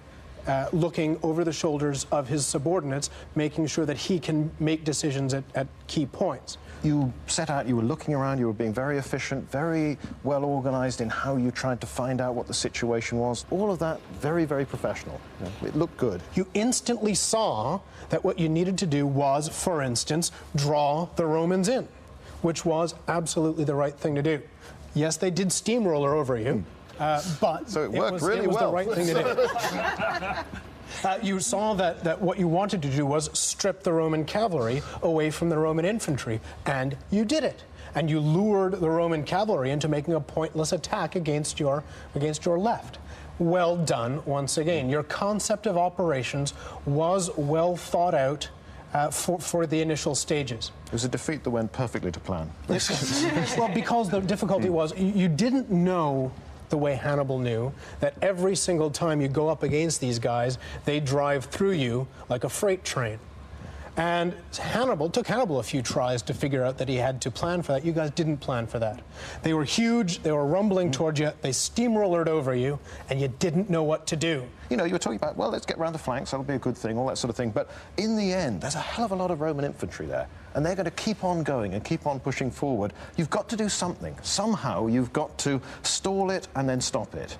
looking over the shoulders of his subordinates, making sure that he can make decisions at key points. You set out, you were looking around, you were being very efficient, very well organised in how you tried to find out what the situation was. All of that very, very professional. It looked good. You instantly saw that what you needed to do was, for instance, draw the Romans in, which was absolutely the right thing to do. Yes, they did steamroller over you, but so it worked really well. well. It was the right thing to do. You saw that what you wanted to do was strip the Roman cavalry away from the Roman infantry, and you did it. And you lured the Roman cavalry into making a pointless attack against your left. Well done once again. Your concept of operations was well thought out for the initial stages. It was a defeat that went perfectly to plan. Well, because the difficulty was you didn't know the way Hannibal knew, that every single time you go up against these guys, they drive through you like a freight train. And it took Hannibal a few tries to figure out that he had to plan for that. You guys didn't plan for that. They were huge, they were rumbling towards you, they steamrollered over you, and you didn't know what to do. You know, you were talking about, well, let's get round the flanks, that'll be a good thing, all that sort of thing. But in the end, there's a hell of a lot of Roman infantry there, and they're going to keep on going and keep on pushing forward. You've got to do something. Somehow you've got to stall it and then stop it.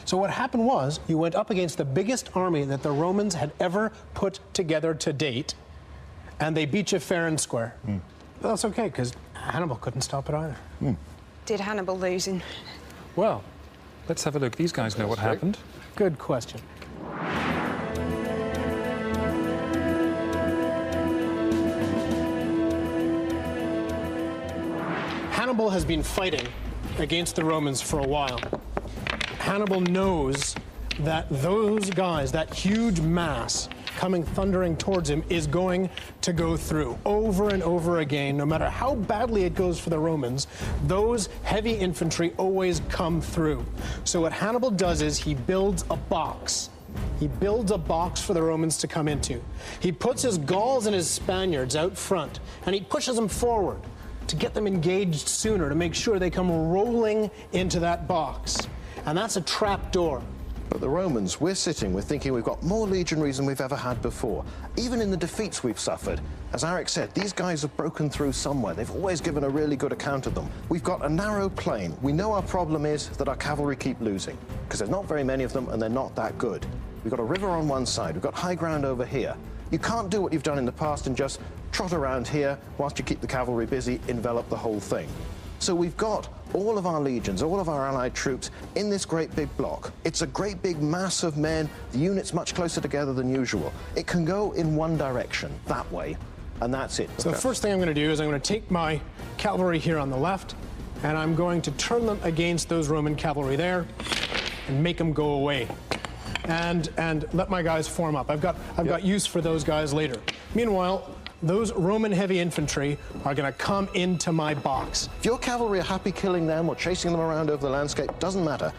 So what happened was, you went up against the biggest army that the Romans had ever put together to date, and they beat you fair and square. Well, that's okay, because Hannibal couldn't stop it either. Did Hannibal lose in? Well, let's have a look. These guys know what happened. Good question. Hannibal has been fighting against the Romans for a while. Hannibal knows that those guys, that huge mass coming thundering towards him, is going to go through over and over again. No matter how badly it goes for the Romans, those heavy infantry always come through. So what Hannibal does is he builds a box. He builds a box for the Romans to come into. He puts his Gauls and his Spaniards out front, and he pushes them forward to get them engaged sooner, to make sure they come rolling into that box. And that's a trap door. But the Romans, we're thinking we've got more legionaries than we've ever had before. Even in the defeats we've suffered, as Eric said, these guys have broken through somewhere. They've always given a really good account of them. We've got a narrow plain. We know our problem is that our cavalry keep losing, because there's not very many of them and they're not that good. We've got a river on one side, we've got high ground over here. You can't do what you've done in the past and just trot around here whilst you keep the cavalry busy, envelop the whole thing. So we've got all of our legions, all of our allied troops in this great big block. It's a great big mass of men, the units much closer together than usual. It can go in one direction, that way, and that's it. So the first thing I'm going to do is I'm going to take my cavalry here on the left, and I'm going to turn them against those Roman cavalry there and make them go away. And let my guys form up. I've got use for those guys later. Meanwhile, those Roman heavy infantry are going to come into my box. If your cavalry are happy killing them or chasing them around over the landscape, doesn't matter.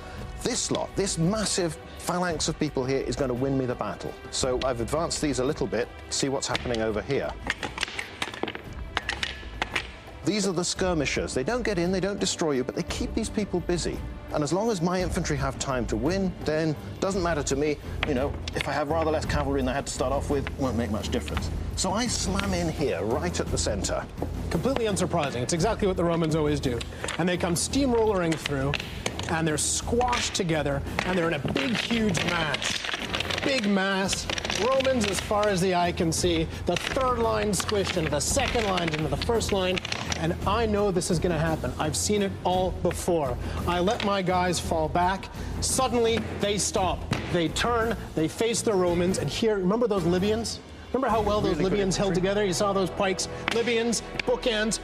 This lot, this massive phalanx of people here is going to win me the battle. So I've advanced these a little bit, see what's happening over here. These are the skirmishers. They don't get in, they don't destroy you, but they keep these people busy. And as long as my infantry have time to win, then doesn't matter to me. You know, if I have rather less cavalry than I had to start off with, won't make much difference. So I slam in here, right at the center. Completely unsurprising. It's exactly what the Romans always do. And they come steamrollering through, and they're squashed together, and they're in a big, huge mass. Big mass. Romans, as far as the eye can see, the third line squished into the second line, into the first line, and I know this is going to happen. I've seen it all before. I let my guys fall back. Suddenly, they stop. They turn, they face the Romans, and here, remember those Libyans? Remember how well those Libyans held together? You saw those pikes? Libyans, bookends,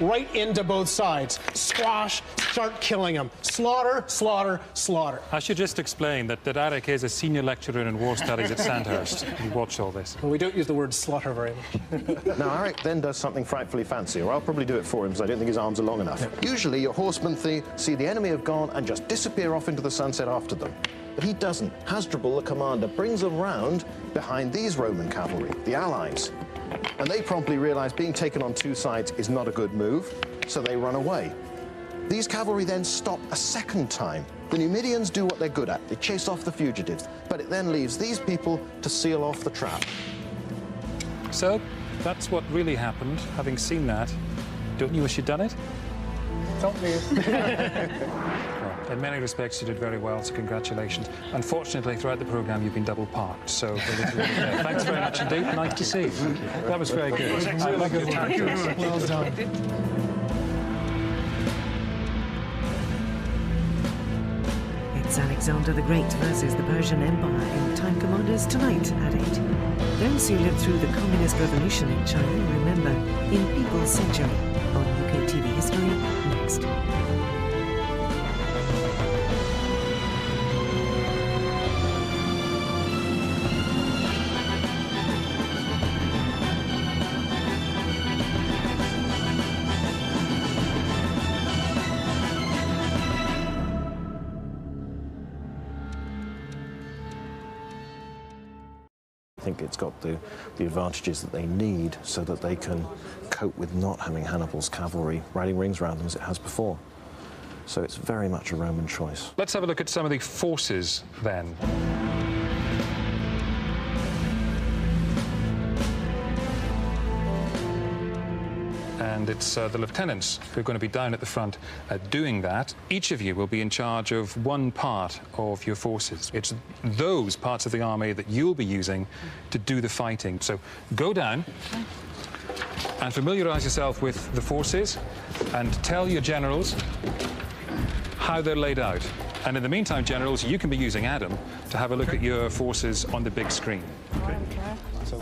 right into both sides. Squash, start killing them. Slaughter, slaughter, slaughter. I should just explain that Eric is a senior lecturer in war studies at Sandhurst. He watched all this. Well, we don't use the word slaughter very much. Now, Eric then does something frightfully fancy, or I'll probably do it for him, because I don't think his arms are long enough. Yeah. Usually, your horsemen see the enemy have gone and just disappear off into the sunset after them. But he doesn't. Hasdrubal, the commander, brings them round behind these Roman cavalry, the allies. And they promptly realize being taken on two sides is not a good move, so they run away. These cavalry then stop a second time. The Numidians do what they're good at. They chase off the fugitives, but it then leaves these people to seal off the trap. So that's what really happened. Having seen that, Don't you wish you'd done it? It's obvious. Well, in many respects, you did very well, so congratulations. Unfortunately, throughout the programme, you've been double parked, so thanks very much indeed. Nice to see you. That was very good. I love your time. Well done. It's Alexander the Great versus the Persian Empire in Time Commanders tonight at 8. Those who lived through the Communist Revolution in China remember in People's Century on UK TV History next. I think it's got the advantages that they need so that they can cope with not having Hannibal's cavalry riding rings around them as it has before. So it's very much a Roman choice. Let's have a look at some of the forces then. And it's the lieutenants who are going to be down at the front doing that. Each of you will be in charge of one part of your forces. It's those parts of the army that you'll be using to do the fighting. So go down and familiarise yourself with the forces and tell your generals how they're laid out. And in the meantime, generals, you can be using Adam to have a look at your forces on the big screen. Okay.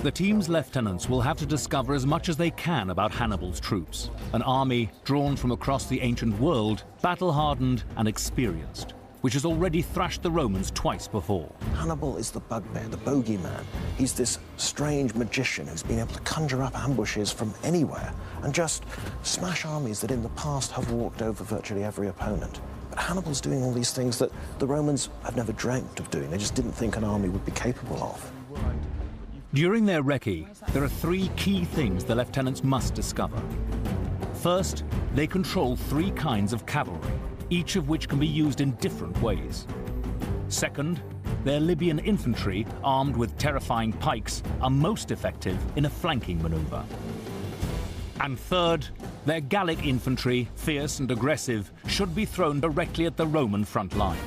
The team's lieutenants will have to discover as much as they can about Hannibal's troops, an army drawn from across the ancient world, battle-hardened and experienced, which has already thrashed the Romans twice before. Hannibal is the bugbear, the bogeyman. He's this strange magician who's been able to conjure up ambushes from anywhere and just smash armies that in the past have walked over virtually every opponent. But Hannibal's doing all these things that the Romans have never dreamt of doing. They just didn't think an army would be capable of. During their recce, there are three key things the lieutenants must discover. First, they control three kinds of cavalry, each of which can be used in different ways. Second, their Libyan infantry, armed with terrifying pikes, are most effective in a flanking maneuver. And third, their Gallic infantry, fierce and aggressive, should be thrown directly at the Roman front line.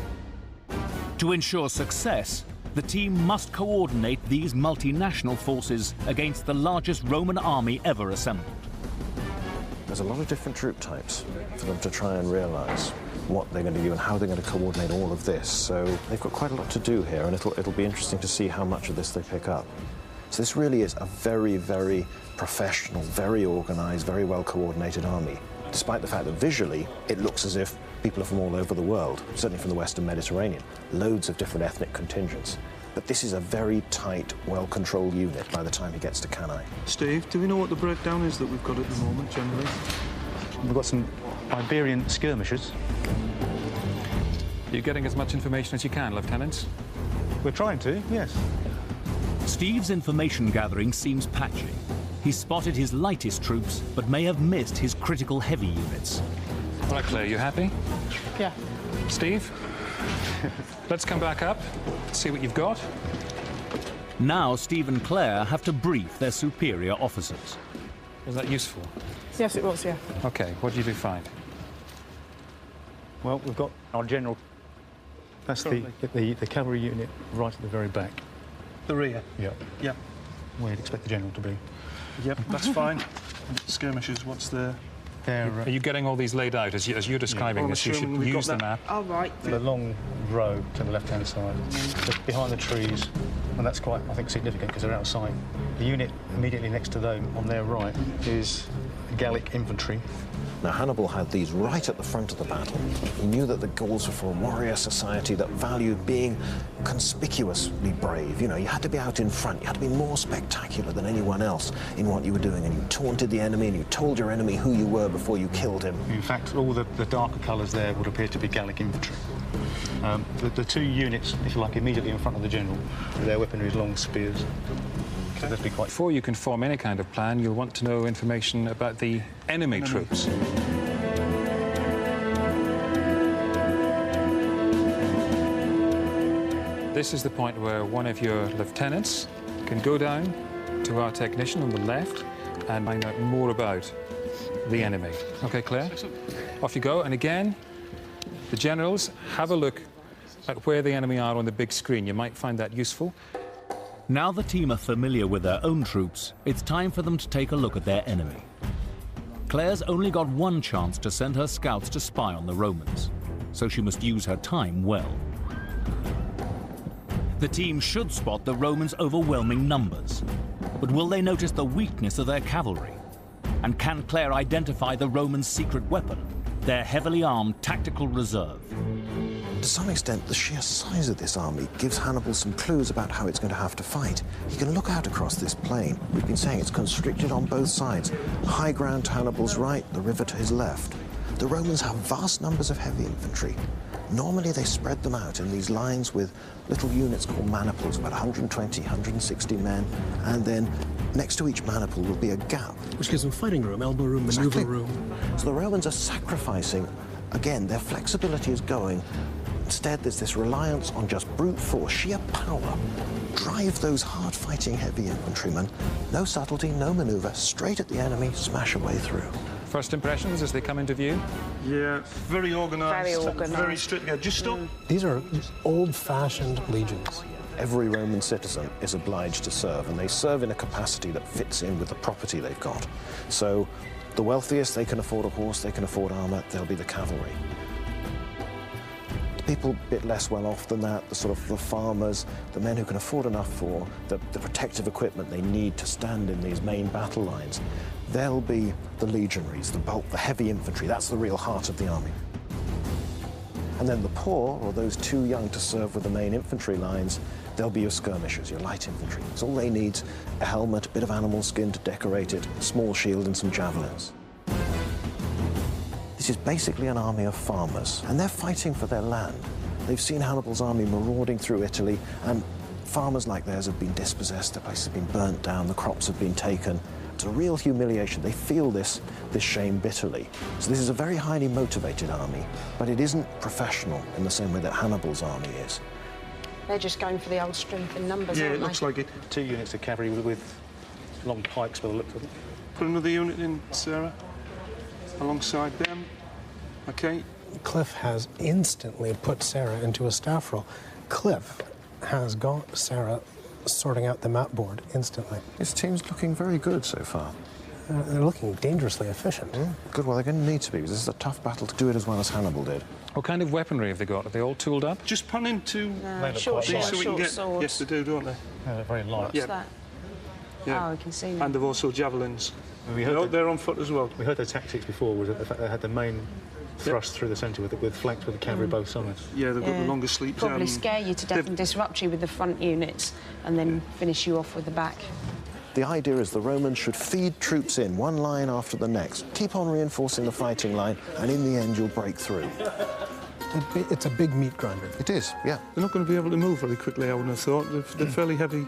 To ensure success, the team must coordinate these multinational forces against the largest Roman army ever assembled. There's a lot of different troop types for them to try and realise what they're going to do and how they're going to coordinate all of this. So they've got quite a lot to do here, and it'll be interesting to see how much of this they pick up. So this really is a very, very professional, very organised, very well-coordinated army, despite the fact that visually it looks as if people are from all over the world, certainly from the Western Mediterranean, loads of different ethnic contingents. But this is a very tight, well-controlled unit by the time he gets to Cannae. Steve, do we know what the breakdown is that we've got at the moment, generally? We've got some Iberian skirmishers. You're getting as much information as you can, lieutenants. We're trying to, yes. Steve's information gathering seems patchy. He's spotted his lightest troops, but may have missed his critical heavy units. All right, Claire, you happy? Yeah. Steve? Let's come back up, see what you've got. Now Steve and Claire have to brief their superior officers. Was that useful? Yes, it was, yeah. OK, what did you find? Well, we've got our general. That's the cavalry unit right at the very back. The rear? Yeah. Yep. Where you'd expect the general to be. Yep, that's fine. Skirmishers, what's the... Are you getting all these laid out as you're describing this? You should use the map. Oh, right. The long row to the left-hand side, just behind the trees, and that's quite, I think, significant because they're outside. The unit immediately next to them, on their right, is Gallic infantry. Now, Hannibal had these right at the front of the battle. He knew that the Gauls were from a warrior society that valued being conspicuously brave. You know, you had to be out in front. You had to be more spectacular than anyone else in what you were doing. And you taunted the enemy and you told your enemy who you were before you killed him. In fact, all the darker colours there would appear to be Gallic infantry. The two units, if you like, immediately in front of the general, their weaponry is long spears. So that'd be quite... Before you can form any kind of plan, you'll want to know information about the enemy troops. This is the point where one of your lieutenants can go down to our technician on the left and find out more about the enemy. OK, Claire? Off you go. And again, the generals, have a look at where the enemy are on the big screen. You might find that useful. Now the team are familiar with their own troops, it's time for them to take a look at their enemy. Claire's only got one chance to send her scouts to spy on the Romans, so she must use her time well. The team should spot the Romans' overwhelming numbers, but will they notice the weakness of their cavalry? And can Claire identify the Romans' secret weapon, their heavily armed tactical reserve? To some extent, the sheer size of this army gives Hannibal some clues about how it's going to have to fight. He can look out across this plain. We've been saying it's constricted on both sides. High ground to Hannibal's right, the river to his left. The Romans have vast numbers of heavy infantry. Normally they spread them out in these lines with little units called maniples, about 120, 160 men, and then next to each maniple will be a gap. Which gives them fighting room, elbow room, maneuver room. So the Romans are sacrificing, again, their flexibility is going. Instead, there's this reliance on just brute force, sheer power. Drive those hard-fighting heavy infantrymen. No subtlety, no maneuver, straight at the enemy, smash a way through. First impressions as they come into view? Yeah, very organised. Very organised. Very strict. Yeah, just stop. These are old-fashioned legions. Every Roman citizen is obliged to serve, and they serve in a capacity that fits in with the property they've got. So the wealthiest, they can afford a horse, they can afford armour, they'll be the cavalry. People a bit less well off than that, the sort of the farmers, the men who can afford enough for the protective equipment they need to stand in these main battle lines, they'll be the legionaries, the bulk, the heavy infantry. That's the real heart of the army. And then the poor, or those too young to serve with the main infantry lines, they'll be your skirmishers, your light infantry. So all they need is a helmet, a bit of animal skin to decorate it, a small shield and some javelins. This is basically an army of farmers, and they're fighting for their land. They've seen Hannibal's army marauding through Italy, and farmers like theirs have been dispossessed, their places have been burnt down, the crops have been taken. It's a real humiliation. They feel this shame bitterly. So this is a very highly motivated army, but it isn't professional in the same way that Hannibal's army is. They're just going for the old strength in numbers, Yeah, aren't it looks they? like it. 2 units of cavalry with long pikes by the looks of it. Put another unit in, Sarah, alongside them. OK. Cliff has instantly put Sarah into a staff role. Cliff has got Sarah sorting out the map board instantly. His team's looking very good so far. They're looking dangerously efficient. Good, well, they're going to need to be, because this is a tough battle to do it as well as Hannibal did. What kind of weaponry have they got? Are they all tooled up? Just pan into Short these so we can get... swords. Yes, they do, don't they? They're very light. What's that? Yeah. Oh, we can see them. And they've also javelins. We heard They're on foot as well. We heard their tactics before, was that the fact they had the main thrust through the centre with flanked with the cavalry both sides. Yeah, they've got the longest sleeps. Probably scare you to death and disrupt you with the front units and then finish you off with the back. The idea is the Romans should feed troops in, one line after the next. Keep on reinforcing the fighting line, and in the end, you'll break through. It's a big meat grinder. It is, yeah. They're not going to be able to move very quickly, I wouldn't have thought. They're fairly heavy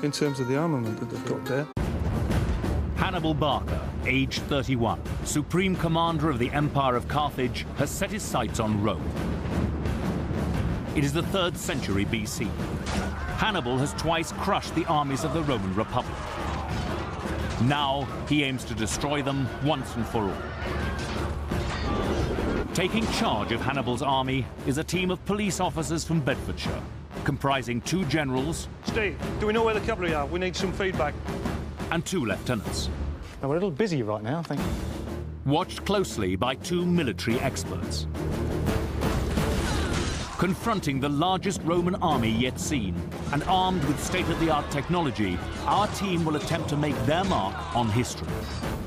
in terms of the armament that they've got there. Hannibal Barca, aged 31, supreme commander of the Empire of Carthage, has set his sights on Rome. It is the 3rd century BC. Hannibal has twice crushed the armies of the Roman Republic. Now he aims to destroy them once and for all. Taking charge of Hannibal's army is a team of police officers from Bedfordshire, comprising 2 generals. Steve, do we know where the cavalry are? We need some feedback. And 2 lieutenants. We're a little busy right now, I think. Watched closely by 2 military experts. Confronting the largest Roman army yet seen, and armed with state-of-the-art technology, our team will attempt to make their mark on history.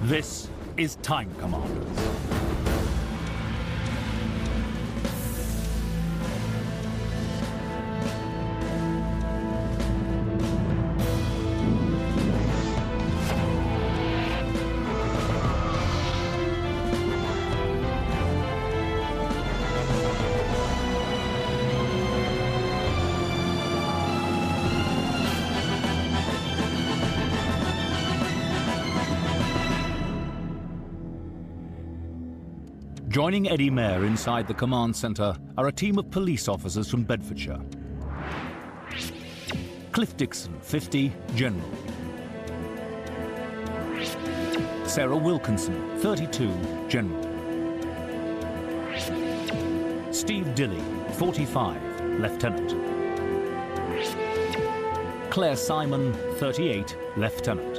This is Time Commanders. Joining Eddie Mayer inside the command centre are a team of police officers from Bedfordshire. Cliff Dixon, 50, General. Sarah Wilkinson, 32, General. Steve Dilley, 45, Lieutenant. Claire Simon, 38, Lieutenant.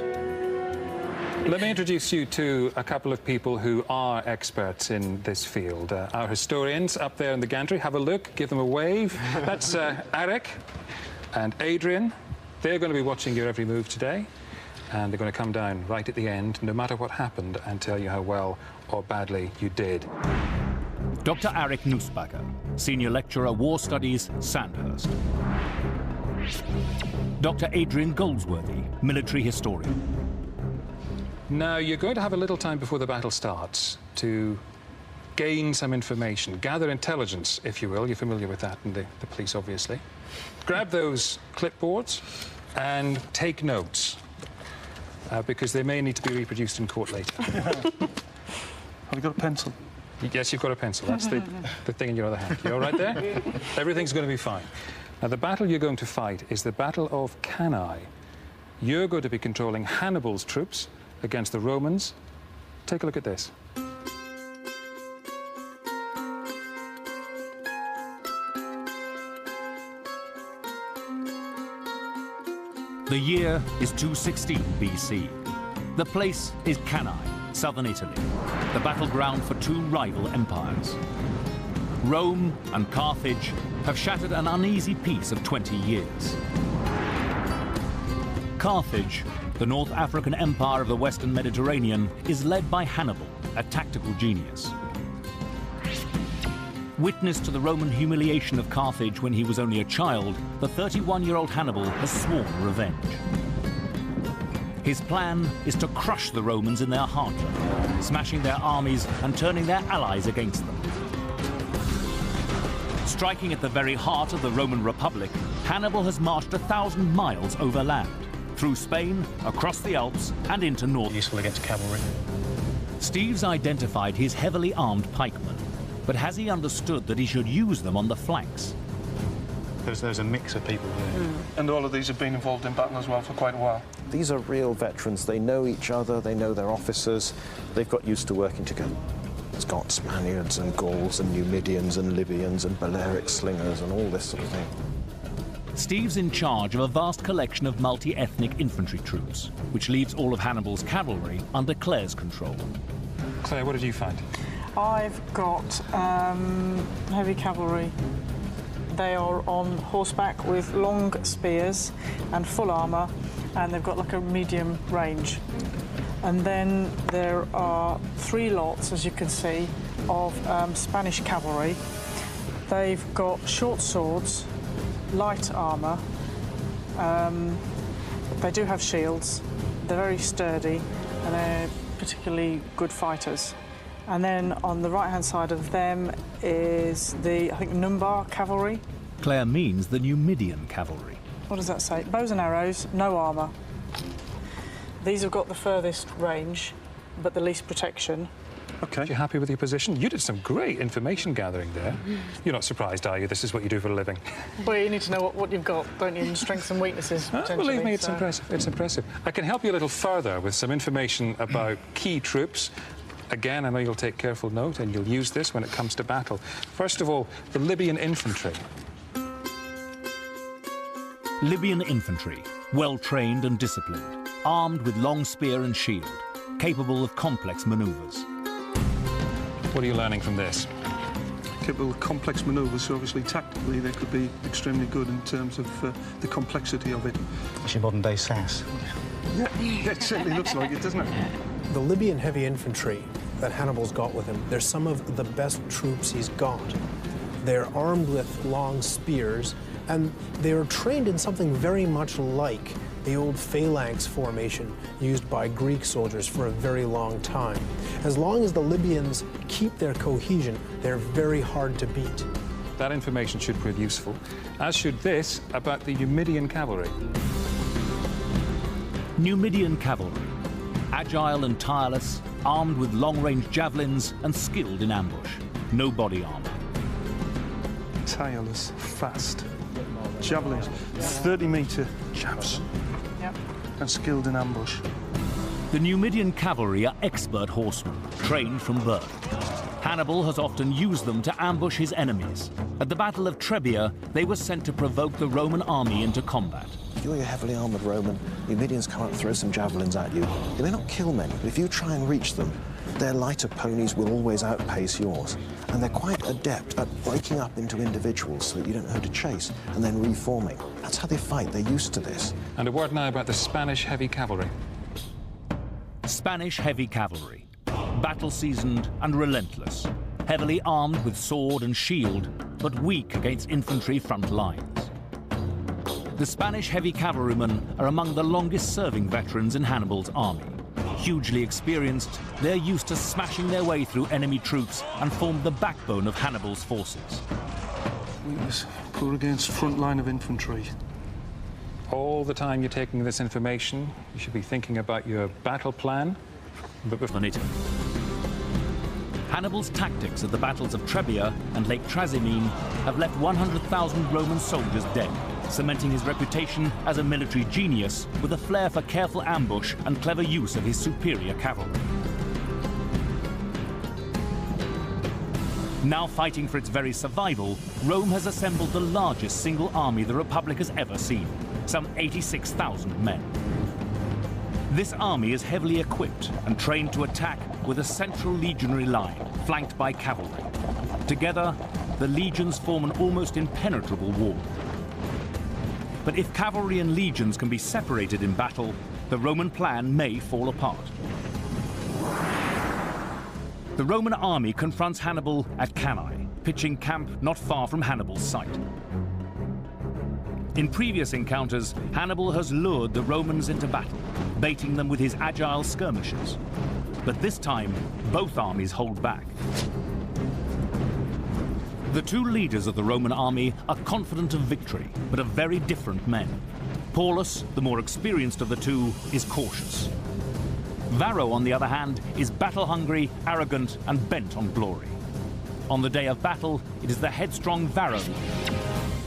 Let me introduce you to a couple of people who are experts in this field. Our historians up there in the gantry. Have a look, give them a wave. That's Eric and Adrian. They're going to be watching your every move today, and they're going to come down right at the end, no matter what happened, and tell you how well or badly you did. Dr. Eric Nussbacher, Senior Lecturer, War Studies, Sandhurst. Dr. Adrian Goldsworthy, Military Historian. Now, you're going to have a little time before the battle starts to gain some information, gather intelligence, if you will. You're familiar with that in the police, obviously. Grab those clipboards and take notes, because they may need to be reproduced in court later. Have you got a pencil? Yes, you've got a pencil. That's the thing in your other hand. You all right there? Everything's going to be fine. Now, the battle you're going to fight is the Battle of Cannae. You're going to be controlling Hannibal's troops against the Romans. Take a look at this. The year is 216 BC. The place is Cannae, southern Italy, the battleground for two rival empires. Rome and Carthage have shattered an uneasy peace of 20 years. Carthage, the North African empire of the Western Mediterranean, is led by Hannibal, a tactical genius. Witness to the Roman humiliation of Carthage when he was only a child, the 31-year-old Hannibal has sworn revenge. His plan is to crush the Romans in their heartland, smashing their armies and turning their allies against them. Striking at the very heart of the Roman Republic, Hannibal has marched 1,000 miles overland, through Spain, across the Alps, and into North. Useful against cavalry. Steve's identified his heavily armed pikemen, but has he understood that he should use them on the flanks? There's a mix of people there. And all of these have been involved in battle as well for quite a while. These are real veterans. They know each other, they know their officers. They've got used to working together. It's got Spaniards and Gauls and Numidians and Libyans and Balearic slingers and all this sort of thing. Steve's in charge of a vast collection of multi-ethnic infantry troops, which leaves all of Hannibal's cavalry under Claire's control. Claire, what did you find? I've got heavy cavalry. They are on horseback with long spears and full armour, and they've got like a medium range. And then there are 3 lots, as you can see, of Spanish cavalry. They've got short swords, light armour. They do have shields. They're very sturdy, and they're particularly good fighters. And then on the right-hand side of them is the, I think, Numbar cavalry. Claire means the Numidian cavalry. What does that say? Bows and arrows, no armour. These have got the furthest range, but the least protection. OK. You happy with your position? You did some great information gathering there. You're not surprised, are you? This is what you do for a living. Well, you need to know what you've got, don't you? And strengths and weaknesses, potentially. Believe me, it's impressive. It's impressive. I can help you a little further with some information about key troops. Again, I know you'll take careful note, and you'll use this when it comes to battle. First of all, the Libyan infantry. Libyan infantry, well-trained and disciplined, armed with long spear and shield, capable of complex manoeuvres. What are you learning from this? Capable of complex manoeuvres, so obviously tactically they could be extremely good in terms of the complexity of it. It's your modern-day SAS. Yeah, it certainly looks like it, doesn't it? The Libyan heavy infantry that Hannibal's got with him, they're some of the best troops he's got. They're armed with long spears, and they're trained in something very much like the old phalanx formation used by Greek soldiers for a very long time. As long as the Libyans keep their cohesion, they're very hard to beat. That information should prove useful, as should this about the Numidian cavalry. Numidian cavalry, agile and tireless, armed with long-range javelins and skilled in ambush. No body armor. Tireless, fast, javelins, 30-metre jabs, Yep. and skilled in ambush. The Numidian cavalry are expert horsemen, trained from birth. Hannibal has often used them to ambush his enemies. At the Battle of Trebia, they were sent to provoke the Roman army into combat. If you're a heavily armoured Roman, the Numidians come out and throw some javelins at you. They may not kill many, but if you try and reach them, their lighter ponies will always outpace yours. And they're quite adept at breaking up into individuals so that you don't know who to chase, and then reforming. That's how they fight. They're used to this. And a word now about the Spanish heavy cavalry. Spanish heavy cavalry, battle-seasoned and relentless, heavily armed with sword and shield, but weak against infantry front lines. The Spanish heavy cavalrymen are among the longest-serving veterans in Hannibal's army. Hugely experienced, they're used to smashing their way through enemy troops and form the backbone of Hannibal's forces. Weakness, poor against front line of infantry. All the time you're taking this information, you should be thinking about your battle plan. But Hannibal's tactics at the battles of Trebia and Lake Trasimene have left 100,000 Roman soldiers dead, cementing his reputation as a military genius with a flair for careful ambush and clever use of his superior cavalry. Now fighting for its very survival, Rome has assembled the largest single army the Republic has ever seen, some 86,000 men. This army is heavily equipped and trained to attack with a central legionary line, flanked by cavalry. Together, the legions form an almost impenetrable wall. But if cavalry and legions can be separated in battle, the Roman plan may fall apart. The Roman army confronts Hannibal at Cannae, pitching camp not far from Hannibal's site. In previous encounters, Hannibal has lured the Romans into battle, baiting them with his agile skirmishers. But this time, both armies hold back. The two leaders of the Roman army are confident of victory, but are very different men. Paulus, the more experienced of the two, is cautious. Varro, on the other hand, is battle-hungry, arrogant, and bent on glory. On the day of battle, it is the headstrong Varro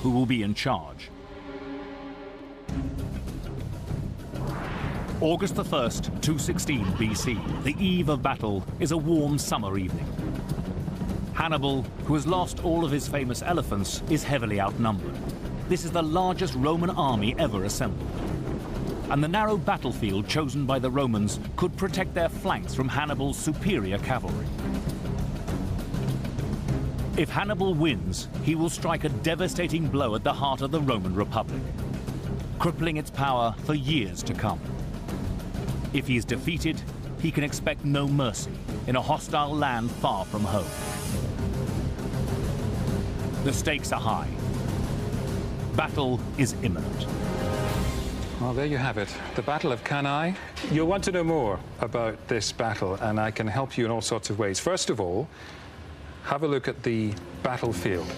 who will be in charge. August the 1st, 216 BC, the eve of battle, is a warm summer evening. Hannibal, who has lost all of his famous elephants, is heavily outnumbered. This is the largest Roman army ever assembled. And the narrow battlefield chosen by the Romans could protect their flanks from Hannibal's superior cavalry. If Hannibal wins, he will strike a devastating blow at the heart of the Roman Republic, crippling its power for years to come. If he is defeated, he can expect no mercy in a hostile land far from home. The stakes are high. Battle is imminent. Well, there you have it, the Battle of Cannae. You'll want to know more about this battle, and I can help you in all sorts of ways. First of all, have a look at the battlefield.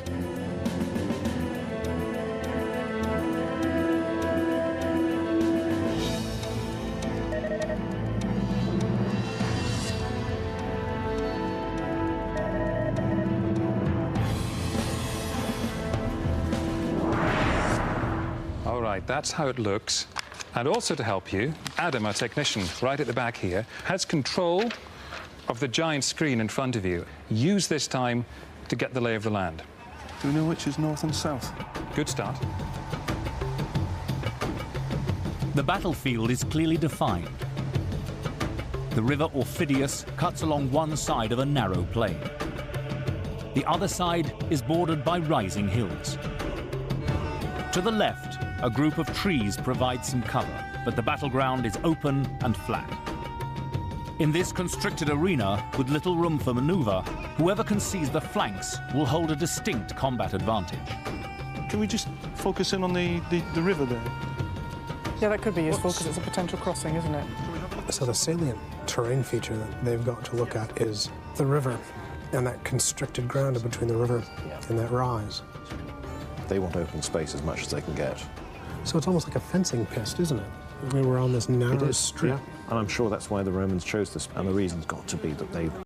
That's how it looks. And also to help you, Adam, our technician, right at the back here, has control of the giant screen in front of you. Use this time to get the lay of the land. Do we know which is north and south? Good start. The battlefield is clearly defined. The river Orphidius cuts along one side of a narrow plain. The other side is bordered by rising hills. To the left, a group of trees provides some cover, but the battleground is open and flat. In this constricted arena, with little room for maneuver, whoever can seize the flanks will hold a distinct combat advantage. Can we just focus in on the river there? Yeah, that could be useful because it's a potential crossing, isn't it? So the salient terrain feature that they've got to look at is the river and that constricted ground in between the river and that rise. They want open space as much as they can get. So it's almost like a fencing pist, isn't it? We were on this narrow strip. Yeah. And I'm sure that's why the Romans chose this, and the reason's got to be that they